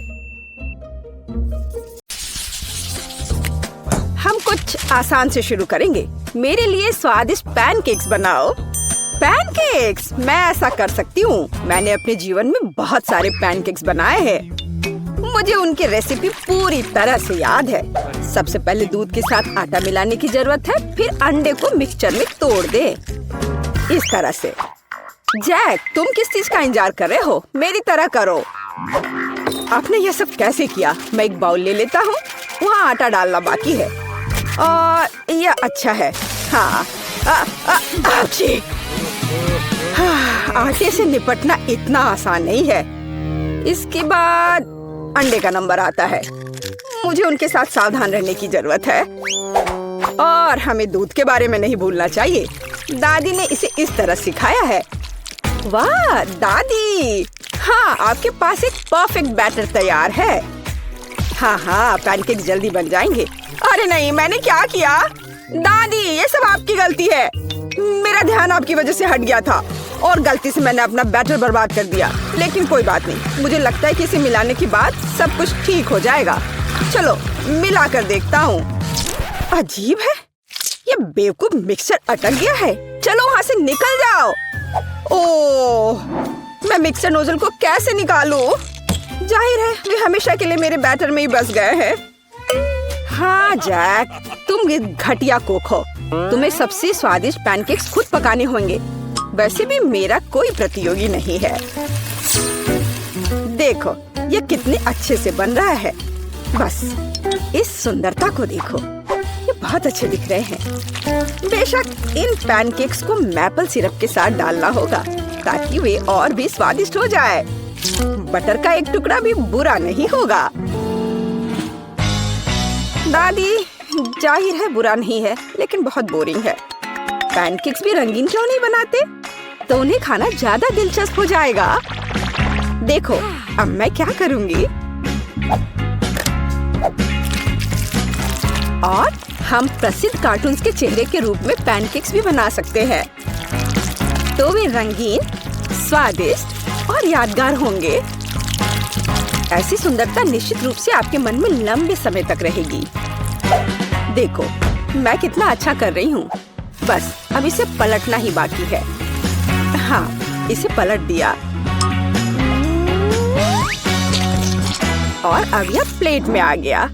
हम कुछ आसान से शुरू करेंगे। मेरे लिए स्वादिष्ट पैनकेक्स बनाओ। पैनकेक्स? मैं ऐसा कर सकती हूँ। मैंने अपने जीवन में बहुत सारे पैनकेक्स बनाए हैं। मुझे उनकी रेसिपी पूरी तरह से याद है। सबसे पहले दूध के साथ आटा मिलाने की जरूरत है, फिर अंडे को मिक्सचर में तोड़ दे। इस तरह से। जैक, तुम किस चीज का इंतजार कर रहे हो? मेरी तरह करो। आपने यह सब कैसे किया? मैं एक बाउल ले लेता हूँ। वहाँ आटा डालना बाकी है और यह अच्छा है। हाँ। आटे से निपटना इतना आसान नहीं है। इसके बाद अंडे का नंबर आता है। मुझे उनके साथ सावधान रहने की जरूरत है। और हमें दूध के बारे में नहीं भूलना चाहिए। दादी ने इसे इस तरह सिखाया है। वाह दादी, हाँ आपके पास एक परफेक्ट बैटर तैयार है। हाँ पैनकेक जल्दी बन जाएंगे। अरे नहीं, मैंने क्या किया? दादी ये सब आपकी गलती है। मेरा ध्यान आपकी वजह से हट गया था और गलती से मैंने अपना बैटर बर्बाद कर दिया। लेकिन कोई बात नहीं, मुझे लगता है कि इसे मिलाने के बाद सब कुछ ठीक हो जाएगा। चलो मिला कर देखता हूँ। अजीब है, ये बेवकूफ मिक्सचर अटक गया है। चलो वहाँ से निकल जाओ। ओह, मैं मिक्सर नोजल को कैसे निकालूं? जाहिर है वे हमेशा के लिए मेरे बैटर में ही बस गए हैं। हाँ जैक, तुम घटिया कुक हो। तुम्हें सबसे स्वादिष्ट पैनकेक्स खुद पकाने होंगे। वैसे भी मेरा कोई प्रतियोगी नहीं है। देखो ये कितने अच्छे से बन रहा है। बस इस सुंदरता को देखो, ये बहुत अच्छे दिख रहे हैं। बेशक इन पैनकेक्स को मैपल सिरप के साथ डालना होगा ताकि वे और भी स्वादिष्ट हो जाए। बटर का एक टुकड़ा भी बुरा नहीं होगा। दादी, जाहिर है बुरा नहीं है, लेकिन बहुत बोरिंग है। पैनकेक्स भी रंगीन क्यों नहीं बनाते? तो उन्हें खाना ज्यादा दिलचस्प हो जाएगा। देखो अब मैं क्या करूंगी। और हम प्रसिद्ध कार्टून्स के चेहरे के रूप में पैनकेक्स भी बना सकते हैं। तो वे रंगीन, स्वादिष्ट और यादगार होंगे। ऐसी सुंदरता निश्चित रूप से आपके मन में लंबे समय तक रहेगी। देखो मैं कितना अच्छा कर रही हूँ। बस अब इसे पलटना ही बाकी है। हाँ, इसे पलट दिया और अब यह प्लेट में आ गया।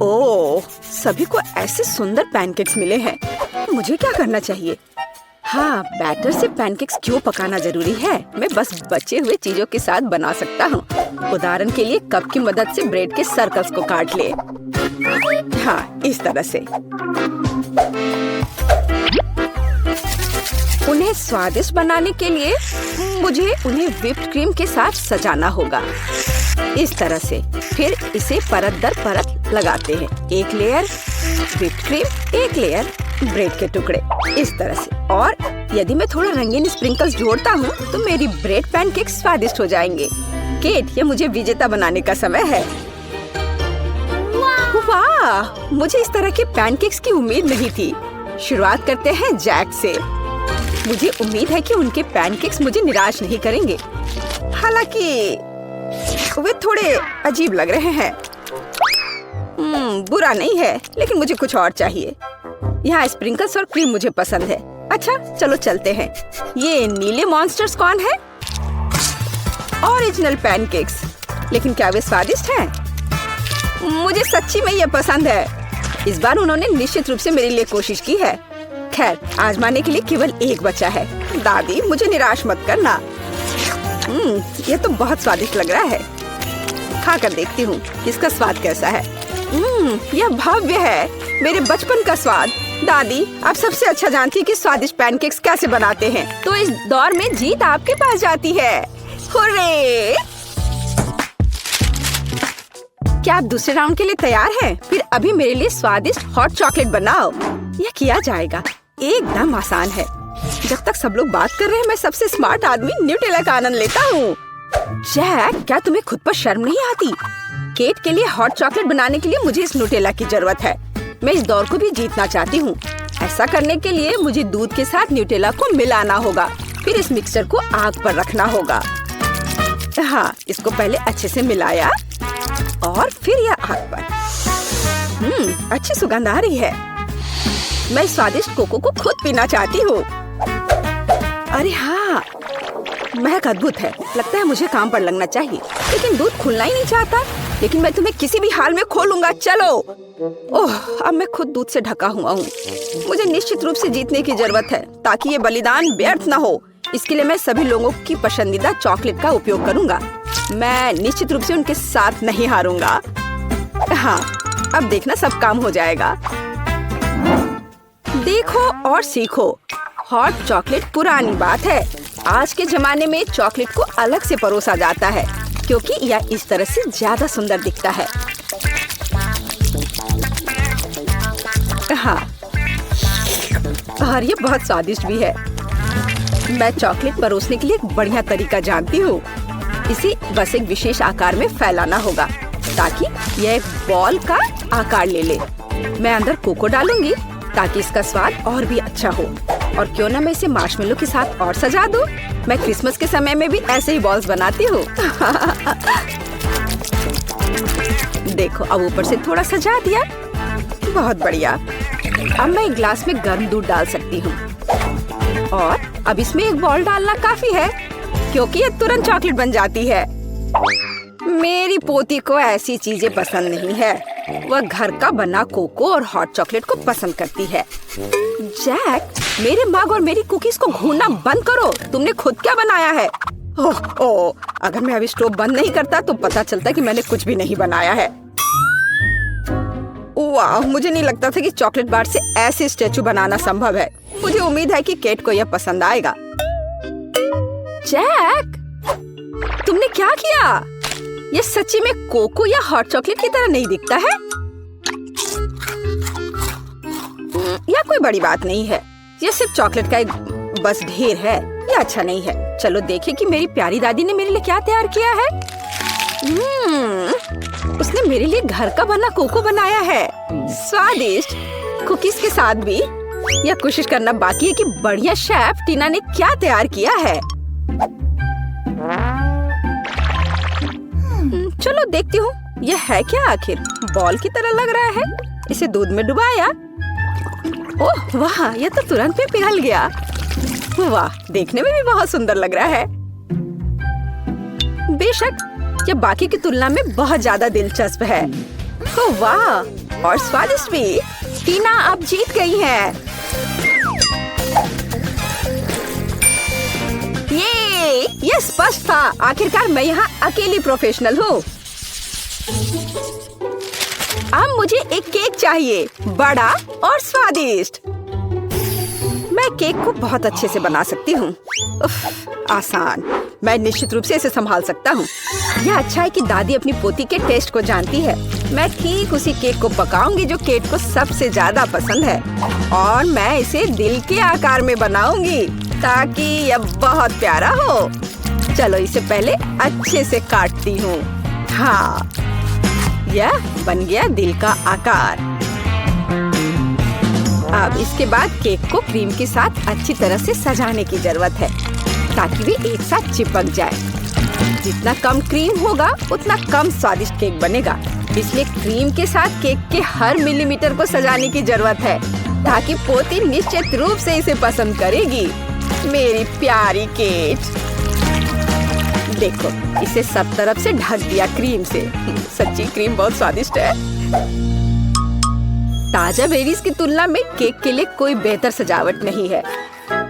ओह, सभी को ऐसे सुंदर पैनकेक्स मिले हैं। मुझे क्या करना चाहिए? हाँ, बैटर से पैनकेक्स क्यों पकाना जरूरी है? मैं बस बचे हुए चीजों के साथ बना सकता हूँ। उदाहरण के लिए कप की मदद से ब्रेड के सर्कल्स को काट ले। हाँ, इस तरह से। उन्हें स्वादिष्ट बनाने के लिए मुझे उन्हें व्हिप्ड क्रीम के साथ सजाना होगा। इस तरह से। फिर इसे परत दर परत लगाते हैं। एक लेयर व्हिप्ड क्रीम, एक लेयर ब्रेड के टुकड़े, इस तरह से। और यदि मैं थोड़ा रंगीन स्प्रिंकल्स जोड़ता हूँ तो मेरी ब्रेड पैनकेक स्वादिष्ट हो जाएंगे। केट, ये मुझे विजेता बनाने का समय है। वाह, मुझे इस तरह के पैनकेक्स की उम्मीद नहीं थी। शुरुआत करते हैं जैक से। मुझे उम्मीद है कि उनके पैनकेक्स मुझे निराश नहीं करेंगे। हालांकि वे थोड़े अजीब लग रहे हैं। बुरा नहीं है, लेकिन मुझे कुछ और चाहिए। यहाँ स्प्रिंकल्स और क्रीम मुझे पसंद है। अच्छा चलो चलते हैं। ये नीले मॉन्स्टर्स कौन है? Original pancakes. लेकिन क्या वे स्वादिष्ट हैं? मुझे सच्ची में ये पसंद है। इस बार उन्होंने निश्चित रूप से मेरे लिए कोशिश की है। खैर, आजमाने के लिए केवल एक बचा है। दादी, मुझे निराश मत करना। ये तो बहुत स्वादिष्ट लग रहा है। खा कर देखती हूँ इसका स्वाद कैसा है। यह भव्य है, मेरे बचपन का स्वाद। दादी, आप सबसे अच्छा जानती है कि स्वादिष्ट पैनकेक्स कैसे बनाते हैं। तो इस दौर में जीत आपके पास जाती है। हुर्रे! क्या आप दूसरे राउंड के लिए तैयार हैं? फिर अभी मेरे लिए स्वादिष्ट हॉट चॉकलेट बनाओ। यह किया जाएगा, एकदम आसान है। जब तक सब लोग बात कर रहे हैं, मैं सबसे स्मार्ट आदमी न्यूटेला का आनंद लेता हूँ। जैक, क्या तुम्हें खुद पर शर्म नहीं आती? केट के लिए हॉट चॉकलेट बनाने के लिए मुझे इस न्यूटेला की जरूरत है। मैं इस दौर को भी जीतना चाहती हूँ। ऐसा करने के लिए मुझे दूध के साथ न्यूटेला को मिलाना होगा। फिर इस मिक्सचर को आग पर रखना होगा। हाँ, इसको पहले अच्छे से मिलाया और फिर यह आग पर। अच्छी सुगंध आ रही है। मैं इस स्वादिष्ट कोको को खुद पीना चाहती हूँ। अरे हाँ, महक अद्भुत है। लगता है मुझे काम पर लगना चाहिए, लेकिन दूध खुलना ही नहीं चाहता। लेकिन मैं तुम्हें किसी भी हाल में खोलूंगा। चलो। ओह, अब मैं खुद दूध से ढका हुआ हूँ। मुझे निश्चित रूप से जीतने की जरूरत है ताकि ये बलिदान व्यर्थ न हो। इसके लिए मैं सभी लोगों की पसंदीदा चॉकलेट का उपयोग करूंगा। मैं निश्चित रूप से उनके साथ नहीं हारूंगा। हाँ, अब देखना सब काम हो जाएगा। देखो और सीखो। हॉट चॉकलेट पुरानी बात है। आज के जमाने में चॉकलेट को अलग से परोसा जाता है क्योंकि यह इस तरह से ज्यादा सुंदर दिखता है। हाँ, और ये बहुत स्वादिष्ट भी है। मैं चॉकलेट परोसने के लिए एक बढ़िया तरीका जानती हूँ। इसे बस एक विशेष आकार में फैलाना होगा ताकि यह एक बॉल का आकार ले ले। मैं अंदर कोको डालूंगी ताकि इसका स्वाद और भी अच्छा हो। और क्यों ना मैं इसे मार्शमेलो के साथ और सजा दूं? मैं क्रिसमस के समय में भी ऐसे ही बॉल्स बनाती हूँ। देखो, अब ऊपर से थोड़ा सजा दिया। बहुत बढ़िया। अब मैं एक ग्लास में गर्म दूध डाल सकती हूँ और अब इसमें एक बॉल डालना काफी है क्योंकि ये तुरंत चॉकलेट बन जाती है। मेरी पोती को ऐसी चीजें पसंद नहीं है। वह घर का बना कोको और हॉट चॉकलेट को पसंद करती है। जैक, मेरे मग और मेरी कुकीज को घूरना बंद करो। तुमने खुद क्या बनाया है? ओह, अगर मैं अभी स्टोव बंद नहीं करता तो पता चलता कि मैंने कुछ भी नहीं बनाया है। वाह, मुझे नहीं लगता था कि चॉकलेट बार से ऐसे स्टैचू बनाना संभव है। मुझे उम्मीद है कि केट को यह पसंद आएगा। जैक, तुमने क्या किया? ये सच्ची में कोको या हॉट चॉकलेट की तरह नहीं दिखता है। यह कोई बड़ी बात नहीं है। यह सिर्फ चॉकलेट का एक बस ढेर है। यह अच्छा नहीं है। चलो देखें कि मेरी प्यारी दादी ने मेरे लिए क्या तैयार किया है। उसने मेरे लिए घर का बना कोको बनाया है। स्वादिष्ट कुकीज के साथ भी। यह कोशिश करना बाकी है कि बढ़िया शेफ टीना ने क्या तैयार किया है। चलो देखती हूँ यह है क्या आखिर। बॉल की तरह लग रहा है। इसे दूध में डुबाया। ओह वाह, यह तो तुरंत में पिघल गया। वाह, देखने में भी बहुत सुंदर लग रहा है। बेशक यह बाकी की तुलना में बहुत ज्यादा दिलचस्प है। ओह वाह, और स्वादिष्ट भी। टीना अब जीत गई है। ये स्पष्ट था। आखिरकार मैं यहाँ अकेली प्रोफेशनल हूँ। अब मुझे एक केक चाहिए, बड़ा और स्वादिष्ट। मैं केक को बहुत अच्छे से बना सकती हूँ। आसान। मैं निश्चित रूप से इसे संभाल सकता हूँ। यह अच्छा है कि दादी अपनी पोती के टेस्ट को जानती है। मैं ठीक उसी केक को पकाऊंगी जो केट को सबसे ज्यादा पसंद है और मैं इसे दिल के आकार में बनाऊंगी ताकि यह बहुत प्यारा हो। चलो इसे पहले अच्छे से काटती हूँ। हाँ, यह बन गया दिल का आकार। अब इसके बाद केक को क्रीम के साथ अच्छी तरह से सजाने की जरूरत है ताकि वे एक साथ चिपक जाए। जितना कम क्रीम होगा उतना कम स्वादिष्ट केक बनेगा। इसलिए क्रीम के साथ केक के हर मिलीमीटर को सजाने की जरूरत है ताकि पोती निश्चित रूप से इसे पसंद करेगी। मेरी प्यारी केट, देखो इसे सब तरफ से ढक दिया क्रीम से। सच्ची क्रीम बहुत स्वादिष्ट है। ताजा बेरीज की तुलना में केक के लिए कोई बेहतर सजावट नहीं है।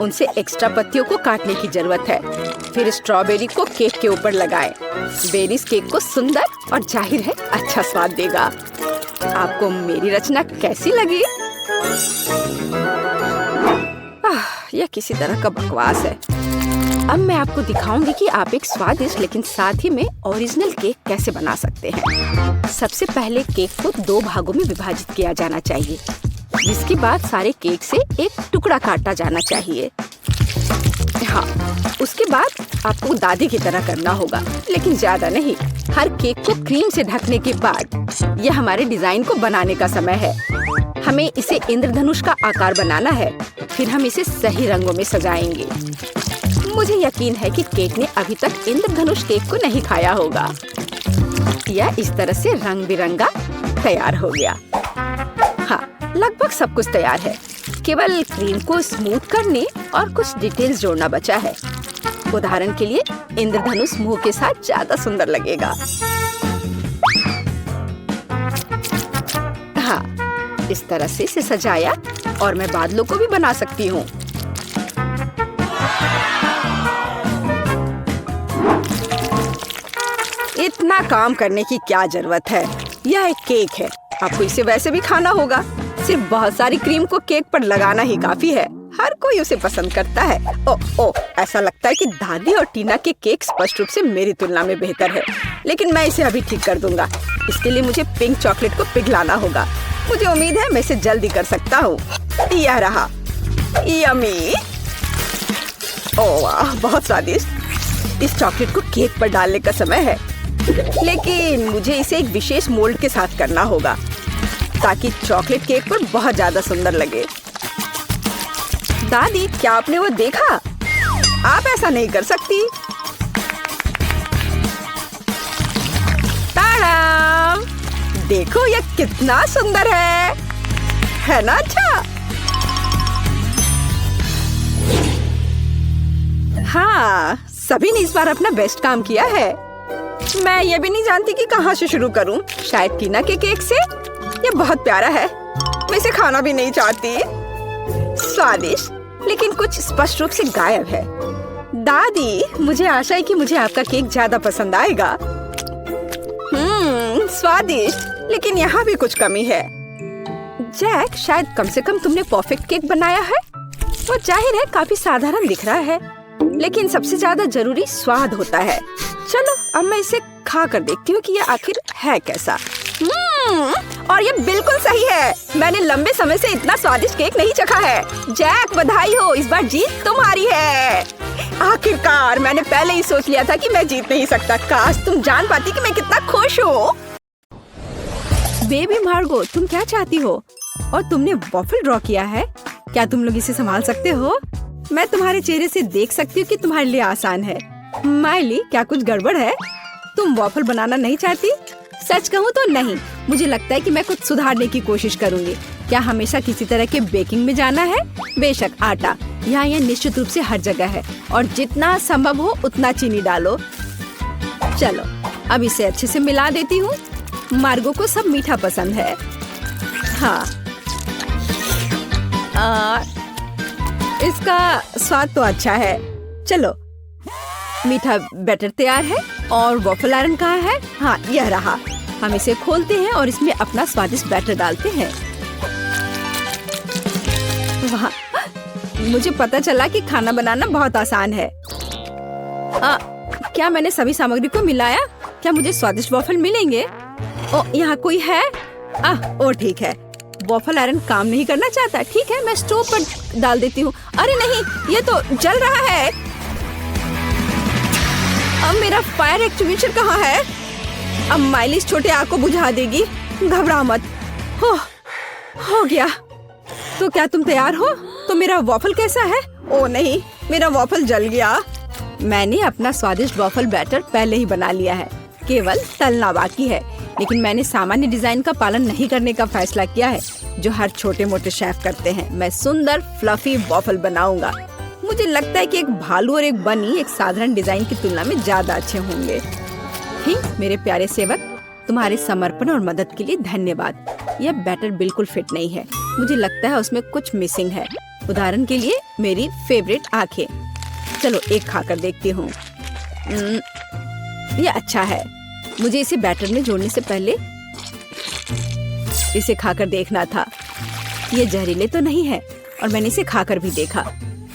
उनसे एक्स्ट्रा पत्तियों को काटने की जरूरत है। फिर स्ट्रॉबेरी को केक के ऊपर लगाएं। बेरीज केक को सुंदर और जाहिर है अच्छा स्वाद देगा। आपको मेरी रचना कैसी लगी? यह किसी तरह का बकवास है। अब मैं आपको दिखाऊंगी कि आप एक स्वादिष्ट लेकिन साथ ही में ओरिजिनल केक कैसे बना सकते हैं। सबसे पहले केक को 2 भागों में विभाजित किया जाना चाहिए, जिसके बाद सारे केक से एक टुकड़ा काटा जाना चाहिए। हाँ, उसके बाद आपको दादी की तरह करना होगा, लेकिन ज्यादा नहीं। हर केक को क्रीम से ढकने के बाद यह हमारे डिजाइन को बनाने का समय है। हमें इसे इंद्रधनुष का आकार बनाना है। फिर हम इसे सही रंगों में सजाएंगे। मुझे यकीन है कि केक ने अभी तक इंद्रधनुष केक को नहीं खाया होगा। यह इस तरह से रंग बिरंगा तैयार हो गया। हाँ, लगभग सब कुछ तैयार है। केवल क्रीम को स्मूथ करने और कुछ डिटेल्स जोड़ना बचा है। उदाहरण के लिए इंद्रधनुष मुंह के साथ ज्यादा सुंदर लगेगा। हाँ, इस तरह से इसे सजाया और मैं बादलों को भी बना सकती हूँ। इतना काम करने की क्या जरूरत है? यह एक केक है, आपको इसे वैसे भी खाना होगा। सिर्फ बहुत सारी क्रीम को केक पर लगाना ही काफी है। हर कोई उसे पसंद करता है। ओ, ऐसा लगता है कि दादी और टीना के केक स्पष्ट रूप से मेरी तुलना में बेहतर है, लेकिन मैं इसे अभी ठीक कर दूंगा। इसके लिए मुझे पिंक चॉकलेट को पिघलाना होगा। मुझे उम्मीद है मैं इसे जल्दी कर सकता हूँ। यह रहा, यम्मी। ओह वाह, बहुत स्वादिष्ट। इस चॉकलेट को केक पर डालने का समय है, लेकिन मुझे इसे एक विशेष मोल्ड के साथ करना होगा ताकि चॉकलेट केक पर बहुत ज्यादा सुंदर लगे। दादी, क्या आपने वो देखा? आप ऐसा नहीं कर सकती। ताड़ाम! देखो यह कितना सुंदर है ना? अच्छा, हाँ, सभी ने इस बार अपना बेस्ट काम किया है। मैं ये भी नहीं जानती कि कहाँ से शुरू करूँ। शायद टीना के केक से। ये बहुत प्यारा है, मैं इसे खाना भी नहीं चाहती। स्वादिष्ट, लेकिन कुछ स्पष्ट रूप से गायब है। दादी, मुझे आशा है कि मुझे आपका केक ज्यादा पसंद आएगा। स्वादिष्ट, लेकिन यहाँ भी कुछ कमी है। जैक, शायद कम से कम तुमने परफेक्ट केक बनाया है। वो जाहिर है काफी साधारण दिख रहा है, लेकिन सबसे ज्यादा जरूरी स्वाद होता है। चलो अब मैं इसे खा कर देखती हूँ कि ये आखिर है कैसा। और ये बिल्कुल सही है। मैंने लंबे समय से इतना स्वादिष्ट केक नहीं चखा है। जैक, बधाई हो, इस बार जीत तुम्हारी है। आखिरकार, मैंने पहले ही सोच लिया था कि मैं जीत नहीं सकता। काश तुम जान पाती कि मैं कितना खुश हूँ। बेबी मार्गो, तुम क्या चाहती हो? और तुमने वॉफल ड्रॉ किया है। क्या तुम लोग इसे संभाल सकते हो? मैं तुम्हारे चेहरे से देख सकती हूँ कि तुम्हारे लिए आसान है। माइली, क्या कुछ गड़बड़ है? तुम वॉफल बनाना नहीं चाहती? सच कहूँ तो नहीं। मुझे लगता है कि मैं कुछ सुधारने की कोशिश करूँगी। क्या हमेशा किसी तरह के बेकिंग में जाना है? बेशक, आटा यहाँ यह निश्चित रूप से हर जगह है, और जितना संभव हो उतना चीनी डालो। चलो अब इसे अच्छे से मिला देती हूँ। मार्गो को सब मीठा पसंद है। हाँ, इसका स्वाद तो अच्छा है। चलो, मीठा बैटर तैयार है और वॉफल आयरन कहाँ है? हाँ, यह रहा। हम इसे खोलते हैं और इसमें अपना स्वादिष्ट बैटर डालते हैं। वाह, मुझे पता चला कि खाना बनाना बहुत आसान है। क्या मैंने सभी सामग्री को मिलाया? क्या मुझे स्वादिष्ट वॉफल मिलेंगे? ओ, यहाँ कोई है? ओ ठीक है, वॉफल आयरन काम नहीं करना चाहता। ठीक है, मैं स्टोव पर डाल देती हूँ। अरे नहीं, ये तो जल रहा है। अब मेरा फायर एक्सटिंग्विशर कहाँ है? अब माइली इस छोटे आग को बुझा देगी। घबरा मत। हो गया। तो क्या तुम तैयार हो? तो मेरा वॉफल कैसा है? ओ नहीं, मेरा वॉफल जल गया। मैंने अपना स्वादिष्ट वॉफल बैटर पहले ही बना लिया है, केवल तलना बाकी है। लेकिन मैंने सामान्य डिजाइन का पालन नहीं करने का फैसला किया है, जो हर छोटे मोटे शेफ करते हैं। मैं सुंदर फ्लफी वॉफल बनाऊंगा। मुझे लगता है कि एक भालू और एक बनी एक साधारण डिजाइन की तुलना में ज्यादा अच्छे होंगे। ठीक, मेरे प्यारे सेवक, तुम्हारे समर्पण और मदद के लिए धन्यवाद। यह बैटर बिल्कुल फिट नहीं है। मुझे लगता है उसमें कुछ मिसिंग है। उदाहरण के लिए मेरी फेवरेट आंखें। चलो एक खाकर देखती हूँ। यह अच्छा है। मुझे इसे बैटर में जोड़ने से पहले इसे खाकर देखना था। ये जहरीले तो नहीं है, और मैंने इसे खाकर भी देखा।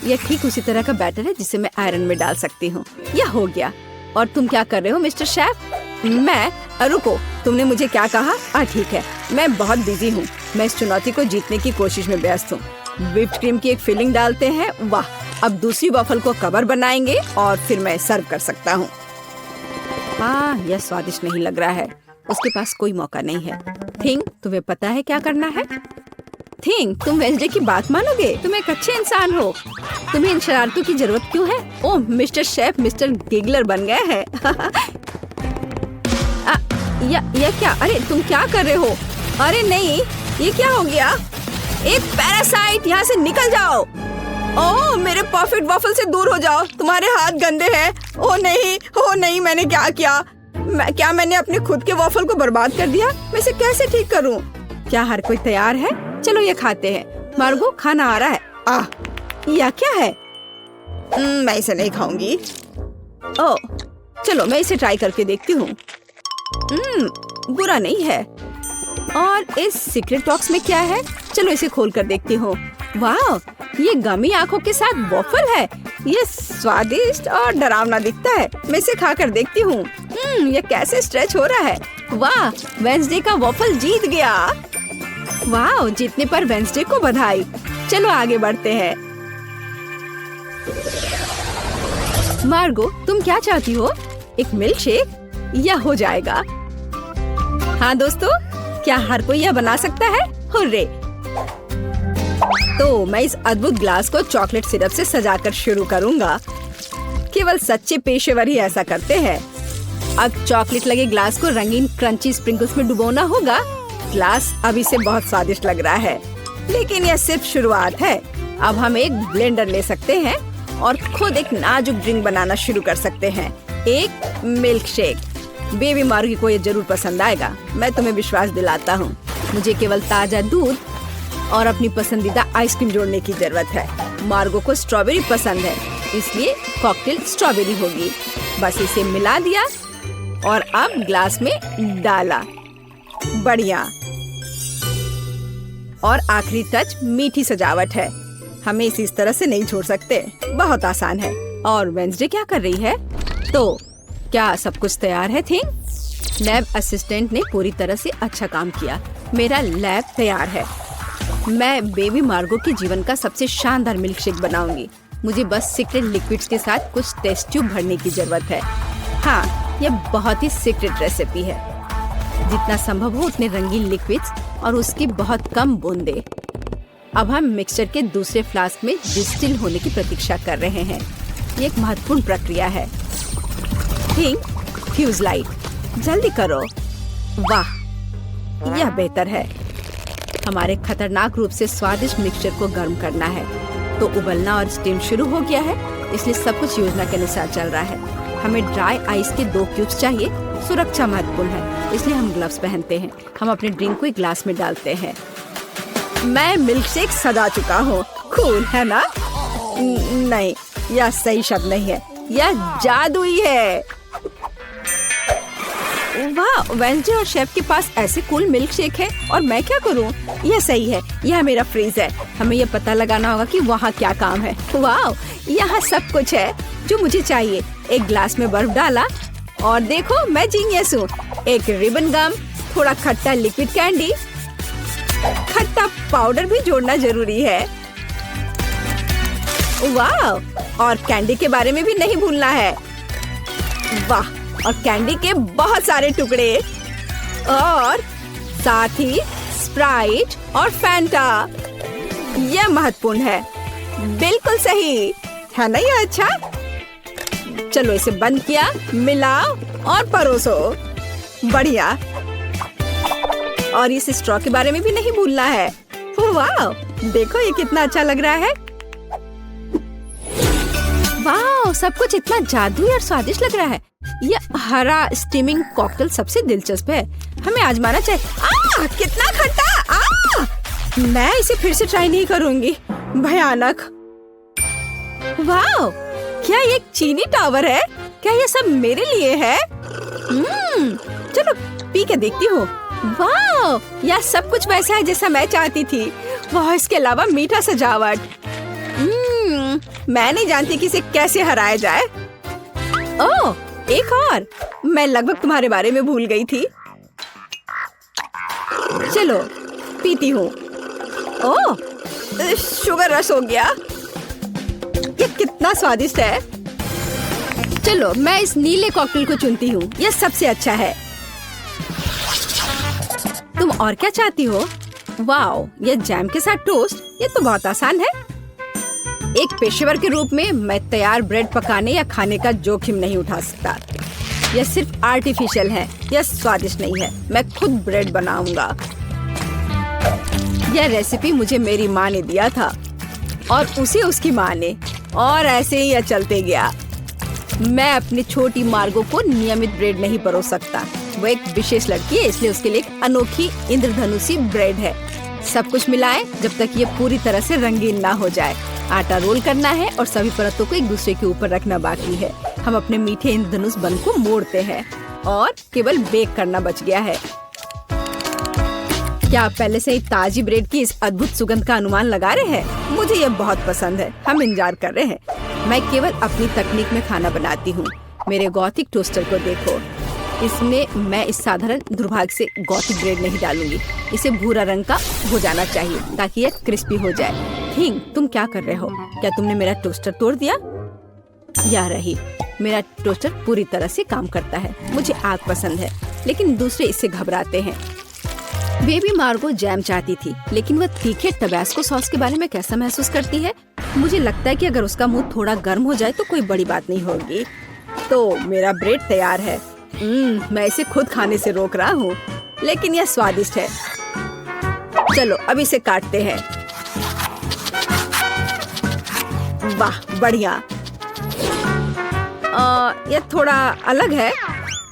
यह ठीक उसी तरह का बैटर है जिसे मैं आयरन में डाल सकती हूँ। यह हो गया। और तुम क्या कर रहे हो मिस्टर शेफ? मैं? रुको, तुमने मुझे क्या कहा? ठीक है, मैं बहुत बिजी हूँ। मैं इस चुनौती को जीतने की कोशिश में व्यस्त हूँ। व्हिप्ड क्रीम की एक फिलिंग डालते हैं। वाह, अब दूसरी वॉफल को कवर बनाएंगे और फिर मैं सर्व कर सकता हूँ। यह स्वादिष्ट नहीं लग रहा है। उसके पास कोई मौका नहीं है। थिंग, तुम्हें पता है क्या करना है? थिंग, तुम वेंसडे की बात मानोगे? तुम एक अच्छे इंसान हो। तुम्हें इन शरारतों की जरूरत क्यों है? ओह, मिस्टर शेफ मिस्टर गिगलर बन गए हैं। यह क्या? अरे तुम क्या कर रहे हो? अरे नहीं, ये क्या हो गया? एक पैरासाइट, यहाँ से निकल जाओ। ओह, मेरे परफेक्ट वॉफल से दूर हो जाओ। तुम्हारे हाथ गंदे हैं। ओह नहीं, मैंने क्या किया? क्या मैंने अपने खुद के वॉफल को बर्बाद कर दिया? मैं इसे कैसे ठीक करूं? क्या हर कोई तैयार है? चलो ये खाते हैं। मार्गो, खाना आ रहा है। यह क्या है? मैं इसे नहीं खाऊंगी। ओह, चलो मैं इसे ट्राई करके देखती हूँ। बुरा नहीं है। और इस सीक्रेट बॉक्स में क्या है? चलो इसे खोल कर देखती हूँ। वाह, ये गमी आंखों के साथ वॉफल है। ये स्वादिष्ट और डरावना दिखता है। मैं इसे खाकर देखती हूँ। ये कैसे स्ट्रेच हो रहा है। वाह, वेंसडे का वॉफल जीत गया। वाह, जीतने पर वेंसडे को बधाई। चलो आगे बढ़ते हैं। मार्गो, तुम क्या चाहती हो? एक मिल्क शेक? यह हो जाएगा। हाँ दोस्तों, क्या हर कोई यह बना सकता है? हुर्रे! तो मैं इस अद्भुत ग्लास को चॉकलेट सिरप से सजाकर शुरू करूंगा। केवल सच्चे पेशेवर ही ऐसा करते हैं। अब चॉकलेट लगे ग्लास को रंगीन क्रंची स्प्रिंकल्स में डुबोना होगा। ग्लास अभी से बहुत स्वादिष्ट लग रहा है, लेकिन यह सिर्फ शुरुआत है। अब हम एक ब्लेंडर ले सकते हैं और खुद एक नाजुक ड्रिंक बनाना शुरू कर सकते हैं। एक मिल्क शेक। बेबी मार्गी को ये जरूर पसंद आएगा, मैं तुम्हें विश्वास दिलाता हूँ। मुझे केवल ताजा दूध और अपनी पसंदीदा आइसक्रीम जोड़ने की जरूरत है। मार्गो को स्ट्रॉबेरी पसंद है, इसलिए कॉकटेल स्ट्रॉबेरी होगी। बस इसे मिला दिया और अब ग्लास में डाला। बढ़िया। और आखिरी टच मीठी सजावट है। हमें इसे इस तरह से नहीं छोड़ सकते। बहुत आसान है। और वेंसडे क्या कर रही है? तो क्या सब कुछ तैयार है? थिंग लैब असिस्टेंट ने पूरी तरह से अच्छा काम किया। मेरा लैब तैयार है। मैं बेबी मार्गो के जीवन का सबसे शानदार मिल्क शेक बनाऊंगी। मुझे बस सीक्रेट लिक्विड्स के साथ कुछ टेस्ट ट्यूब भरने की जरूरत है। हाँ, यह बहुत ही सीक्रेट रेसिपी है। जितना संभव हो उतने रंगीन लिक्विड्स और उसकी बहुत कम बूंदे। अब हम मिक्सचर के दूसरे फ्लास्क में डिस्टिल होने की प्रतीक्षा कर रहे हैं। ये एक महत्वपूर्ण प्रक्रिया है। थिंक फ्यूज लाइट, जल्दी करो। वाह, यह बेहतर है। हमारे खतरनाक रूप से स्वादिष्ट मिक्सचर को गर्म करना है। तो उबलना और स्टीम शुरू हो गया है, इसलिए सब कुछ योजना के अनुसार चल रहा है। हमें ड्राई आइस के 2 क्यूब्स चाहिए। सुरक्षा महत्वपूर्ण है, इसलिए हम ग्लव्स पहनते हैं। हम अपने ड्रिंक को एक ग्लास में डालते हैं। मैं मिल्क शेक सजा चुका हूँ। कूल है ना? नहीं, यह सही शब्द नहीं है, यह जादुई है। वाह, वेंसडे और शेफ के पास ऐसे कूल मिल्क शेक है और मैं क्या करूं? यह सही है, यह मेरा फ्रीज है। हमें यह पता लगाना होगा कि वहाँ क्या काम है। वाह, यहाँ सब कुछ है जो मुझे चाहिए। एक ग्लास में बर्फ डाला और देखो, मैं जीनियस हूँ। एक रिबन गम, थोड़ा खट्टा लिक्विड कैंडी, खट्टा पाउडर भी जोड़ना जरूरी है। वाह, और कैंडी के बारे में भी नहीं भूलना है। वाह, और कैंडी के बहुत सारे टुकड़े और साथ ही स्प्राइट और फैंटा। यह महत्वपूर्ण है। बिल्कुल सही है ना? यह अच्छा। चलो इसे बंद किया, मिलाओ और परोसो। बढ़िया। और इस स्ट्रॉ के बारे में भी नहीं भूलना है। वाह, देखो ये कितना अच्छा लग रहा है। वाह, सब कुछ इतना जादुई और स्वादिष्ट लग रहा है। यह हरा स्टीमिंग कॉकटेल सबसे दिलचस्प है। हमें आजमाना चाहिए। कितना खट्टा! मैं इसे फिर से ट्राई नहीं करूंगी। भयानक। वाह, क्या ये एक चीनी टावर है? क्या ये सब मेरे लिए है? चलो पी के देखती हूँ। वाह, यह सब कुछ वैसा है जैसा मैं चाहती थी। वाह, इसके अलावा मीठा सजावट। मैं नहीं जानती कि इसे कैसे हराया जाए। ओह, एक और। मैं लगभग तुम्हारे बारे में भूल गई थी। चलो पीती हूँ। ओह, शुगर रश हो गया। ये कितना स्वादिष्ट है। चलो मैं इस नीले कॉकटेल को चुनती हूँ। यह सबसे अच्छा है। तुम और क्या चाहती हो? वाओ, ये जैम के साथ टोस्ट। ये तो बहुत आसान है। एक पेशेवर के रूप में मैं तैयार ब्रेड पकाने या खाने का जोखिम नहीं उठा सकता। यह सिर्फ आर्टिफिशियल है, यह स्वादिष्ट नहीं है। मैं खुद ब्रेड बनाऊंगा। यह रेसिपी मुझे मेरी माँ ने दिया था और उसे उसकी माँ ने, और ऐसे ही यह चलते गया। मैं अपनी छोटी मार्गो को नियमित ब्रेड नहीं परोस सकता। वो एक विशेष लड़की है, इसलिए उसके लिए एक अनोखी इंद्रधनुषी ब्रेड है। सब कुछ मिलाएं जब तक ये पूरी तरह से रंगीन ना हो जाए। आटा रोल करना है और सभी परतों को एक दूसरे के ऊपर रखना बाकी है। हम अपने मीठे इंद्रधनुष बन को मोड़ते हैं और केवल बेक करना बच गया है। क्या आप पहले से ही ताजी ब्रेड की इस अद्भुत सुगंध का अनुमान लगा रहे हैं? मुझे ये बहुत पसंद है। हम इंतजार कर रहे हैं। मैं केवल अपनी तकनीक में खाना बनाती हूँ। मेरे गॉथिक टोस्टर को देखो। इसमें मैं इस साधारण दुर्भाग्य से गॉथिक ब्रेड नहीं डालूंगी। इसे भूरा रंग का हो जाना चाहिए ताकि यह क्रिस्पी हो जाए। थिंग, तुम क्या कर रहे हो? क्या तुमने मेरा टोस्टर तोड़ दिया? या रही, मेरा टोस्टर पूरी तरह से काम करता है। मुझे आग पसंद है, लेकिन दूसरे इससे घबराते हैं। बेबी मार्गो जैम चाहती थी, लेकिन वह तीखे टबैस्को सॉस के बारे में कैसा महसूस करती है? मुझे लगता है कि अगर उसका मुंह थोड़ा गर्म हो जाए तो कोई बड़ी बात नहीं होगी। तो मेरा ब्रेड तैयार है। मैं इसे खुद खाने से रोक रहा हूँ, लेकिन यह स्वादिष्ट है। चलो अब इसे काटते हैं। वाह, बढ़िया। यह थोड़ा अलग है।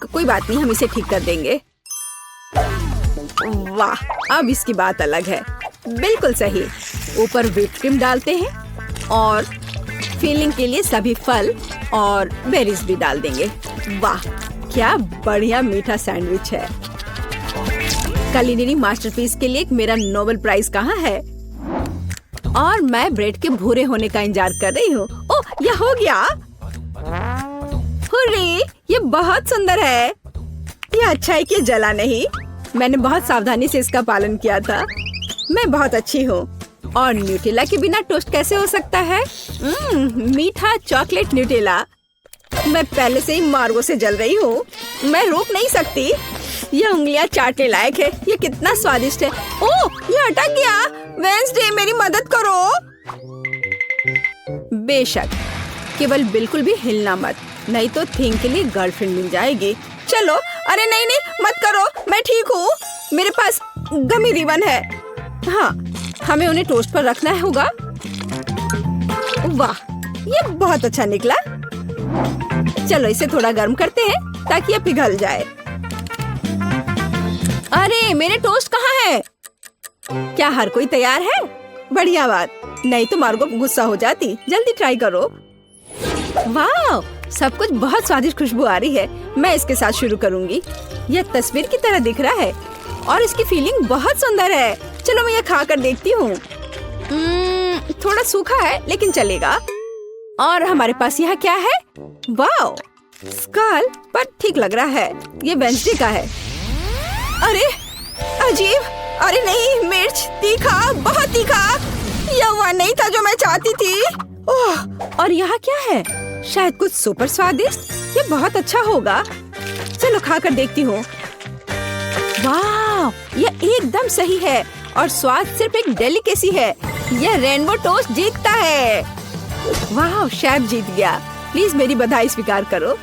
कोई बात नहीं, हम इसे ठीक कर देंगे। वाह, अब इसकी बात अलग है। बिल्कुल सही। ऊपर व्हिप क्रीम डालते हैं और फिलिंग के लिए सभी फल और बेरीज भी डाल देंगे। वाह, क्या बढ़िया मीठा सैंडविच है। कुलिनरी मास्टरपीस के लिए मेरा नोबेल प्राइज कहाँ है? और मैं ब्रेड के भूरे होने का इंतजार कर रही हूँ। ओह, यह हो गया। हुर्रे, ये बहुत सुंदर है। यह अच्छा है कि जला नहीं। मैंने बहुत सावधानी से इसका पालन किया था। मैं बहुत अच्छी हूँ। और न्यूटेला के बिना टोस्ट कैसे हो सकता है? मीठा चॉकलेट न्यूटेला। मैं पहले से ही मार्गो से जल रही हूँ। मैं रोक नहीं सकती। यह उंगलियां चाटने लायक है। ये कितना स्वादिष्ट है। ओह, ये अटक गया। वेंसडे, मेरी मदद करो। बेशक, केवल बिल्कुल भी हिलना मत, नहीं तो थिंग के लिए गर्लफ्रेंड मिल जाएगी। चलो। अरे नहीं नहीं, मत करो, मैं ठीक हूँ। मेरे पास गमी रिबन है। हाँ, हमें उन्हें टोस्ट पर रखना होगा। वाह, ये बहुत अच्छा निकला। चलो इसे थोड़ा गर्म करते हैं ताकि ये पिघल जाए। अरे, मेरे टोस्ट कहाँ है? क्या हर कोई तैयार है? बढ़िया बात, नहीं तो मार्गो गुस्सा हो जाती। जल्दी ट्राई करो। वाह, सब कुछ बहुत स्वादिष्ट खुशबू आ रही है। मैं इसके साथ शुरू करूंगी। यह तस्वीर की तरह दिख रहा है और इसकी फीलिंग बहुत सुंदर है। चलो मैं यह खा कर देखती हूँ। थोड़ा सूखा है लेकिन चलेगा। और हमारे पास यहाँ क्या है? वाह, स्कल, पर ठीक लग रहा है। ये वेंसडे का है। अरे अजीब। अरे नहीं, मिर्च, तीखा, बहुत तीखा। यह वह नहीं था जो मैं चाहती थी। ओह, और यहाँ क्या है? शायद कुछ सुपर स्वादिष्ट। ये बहुत अच्छा होगा। चलो खा कर देखती हूँ। वाह, यह एकदम सही है और स्वाद सिर्फ एक डेलिकेसी है। यह रेनबो टोस्ट जीतता है। वाह, शेफ जीत गया। प्लीज मेरी बधाई स्वीकार करो।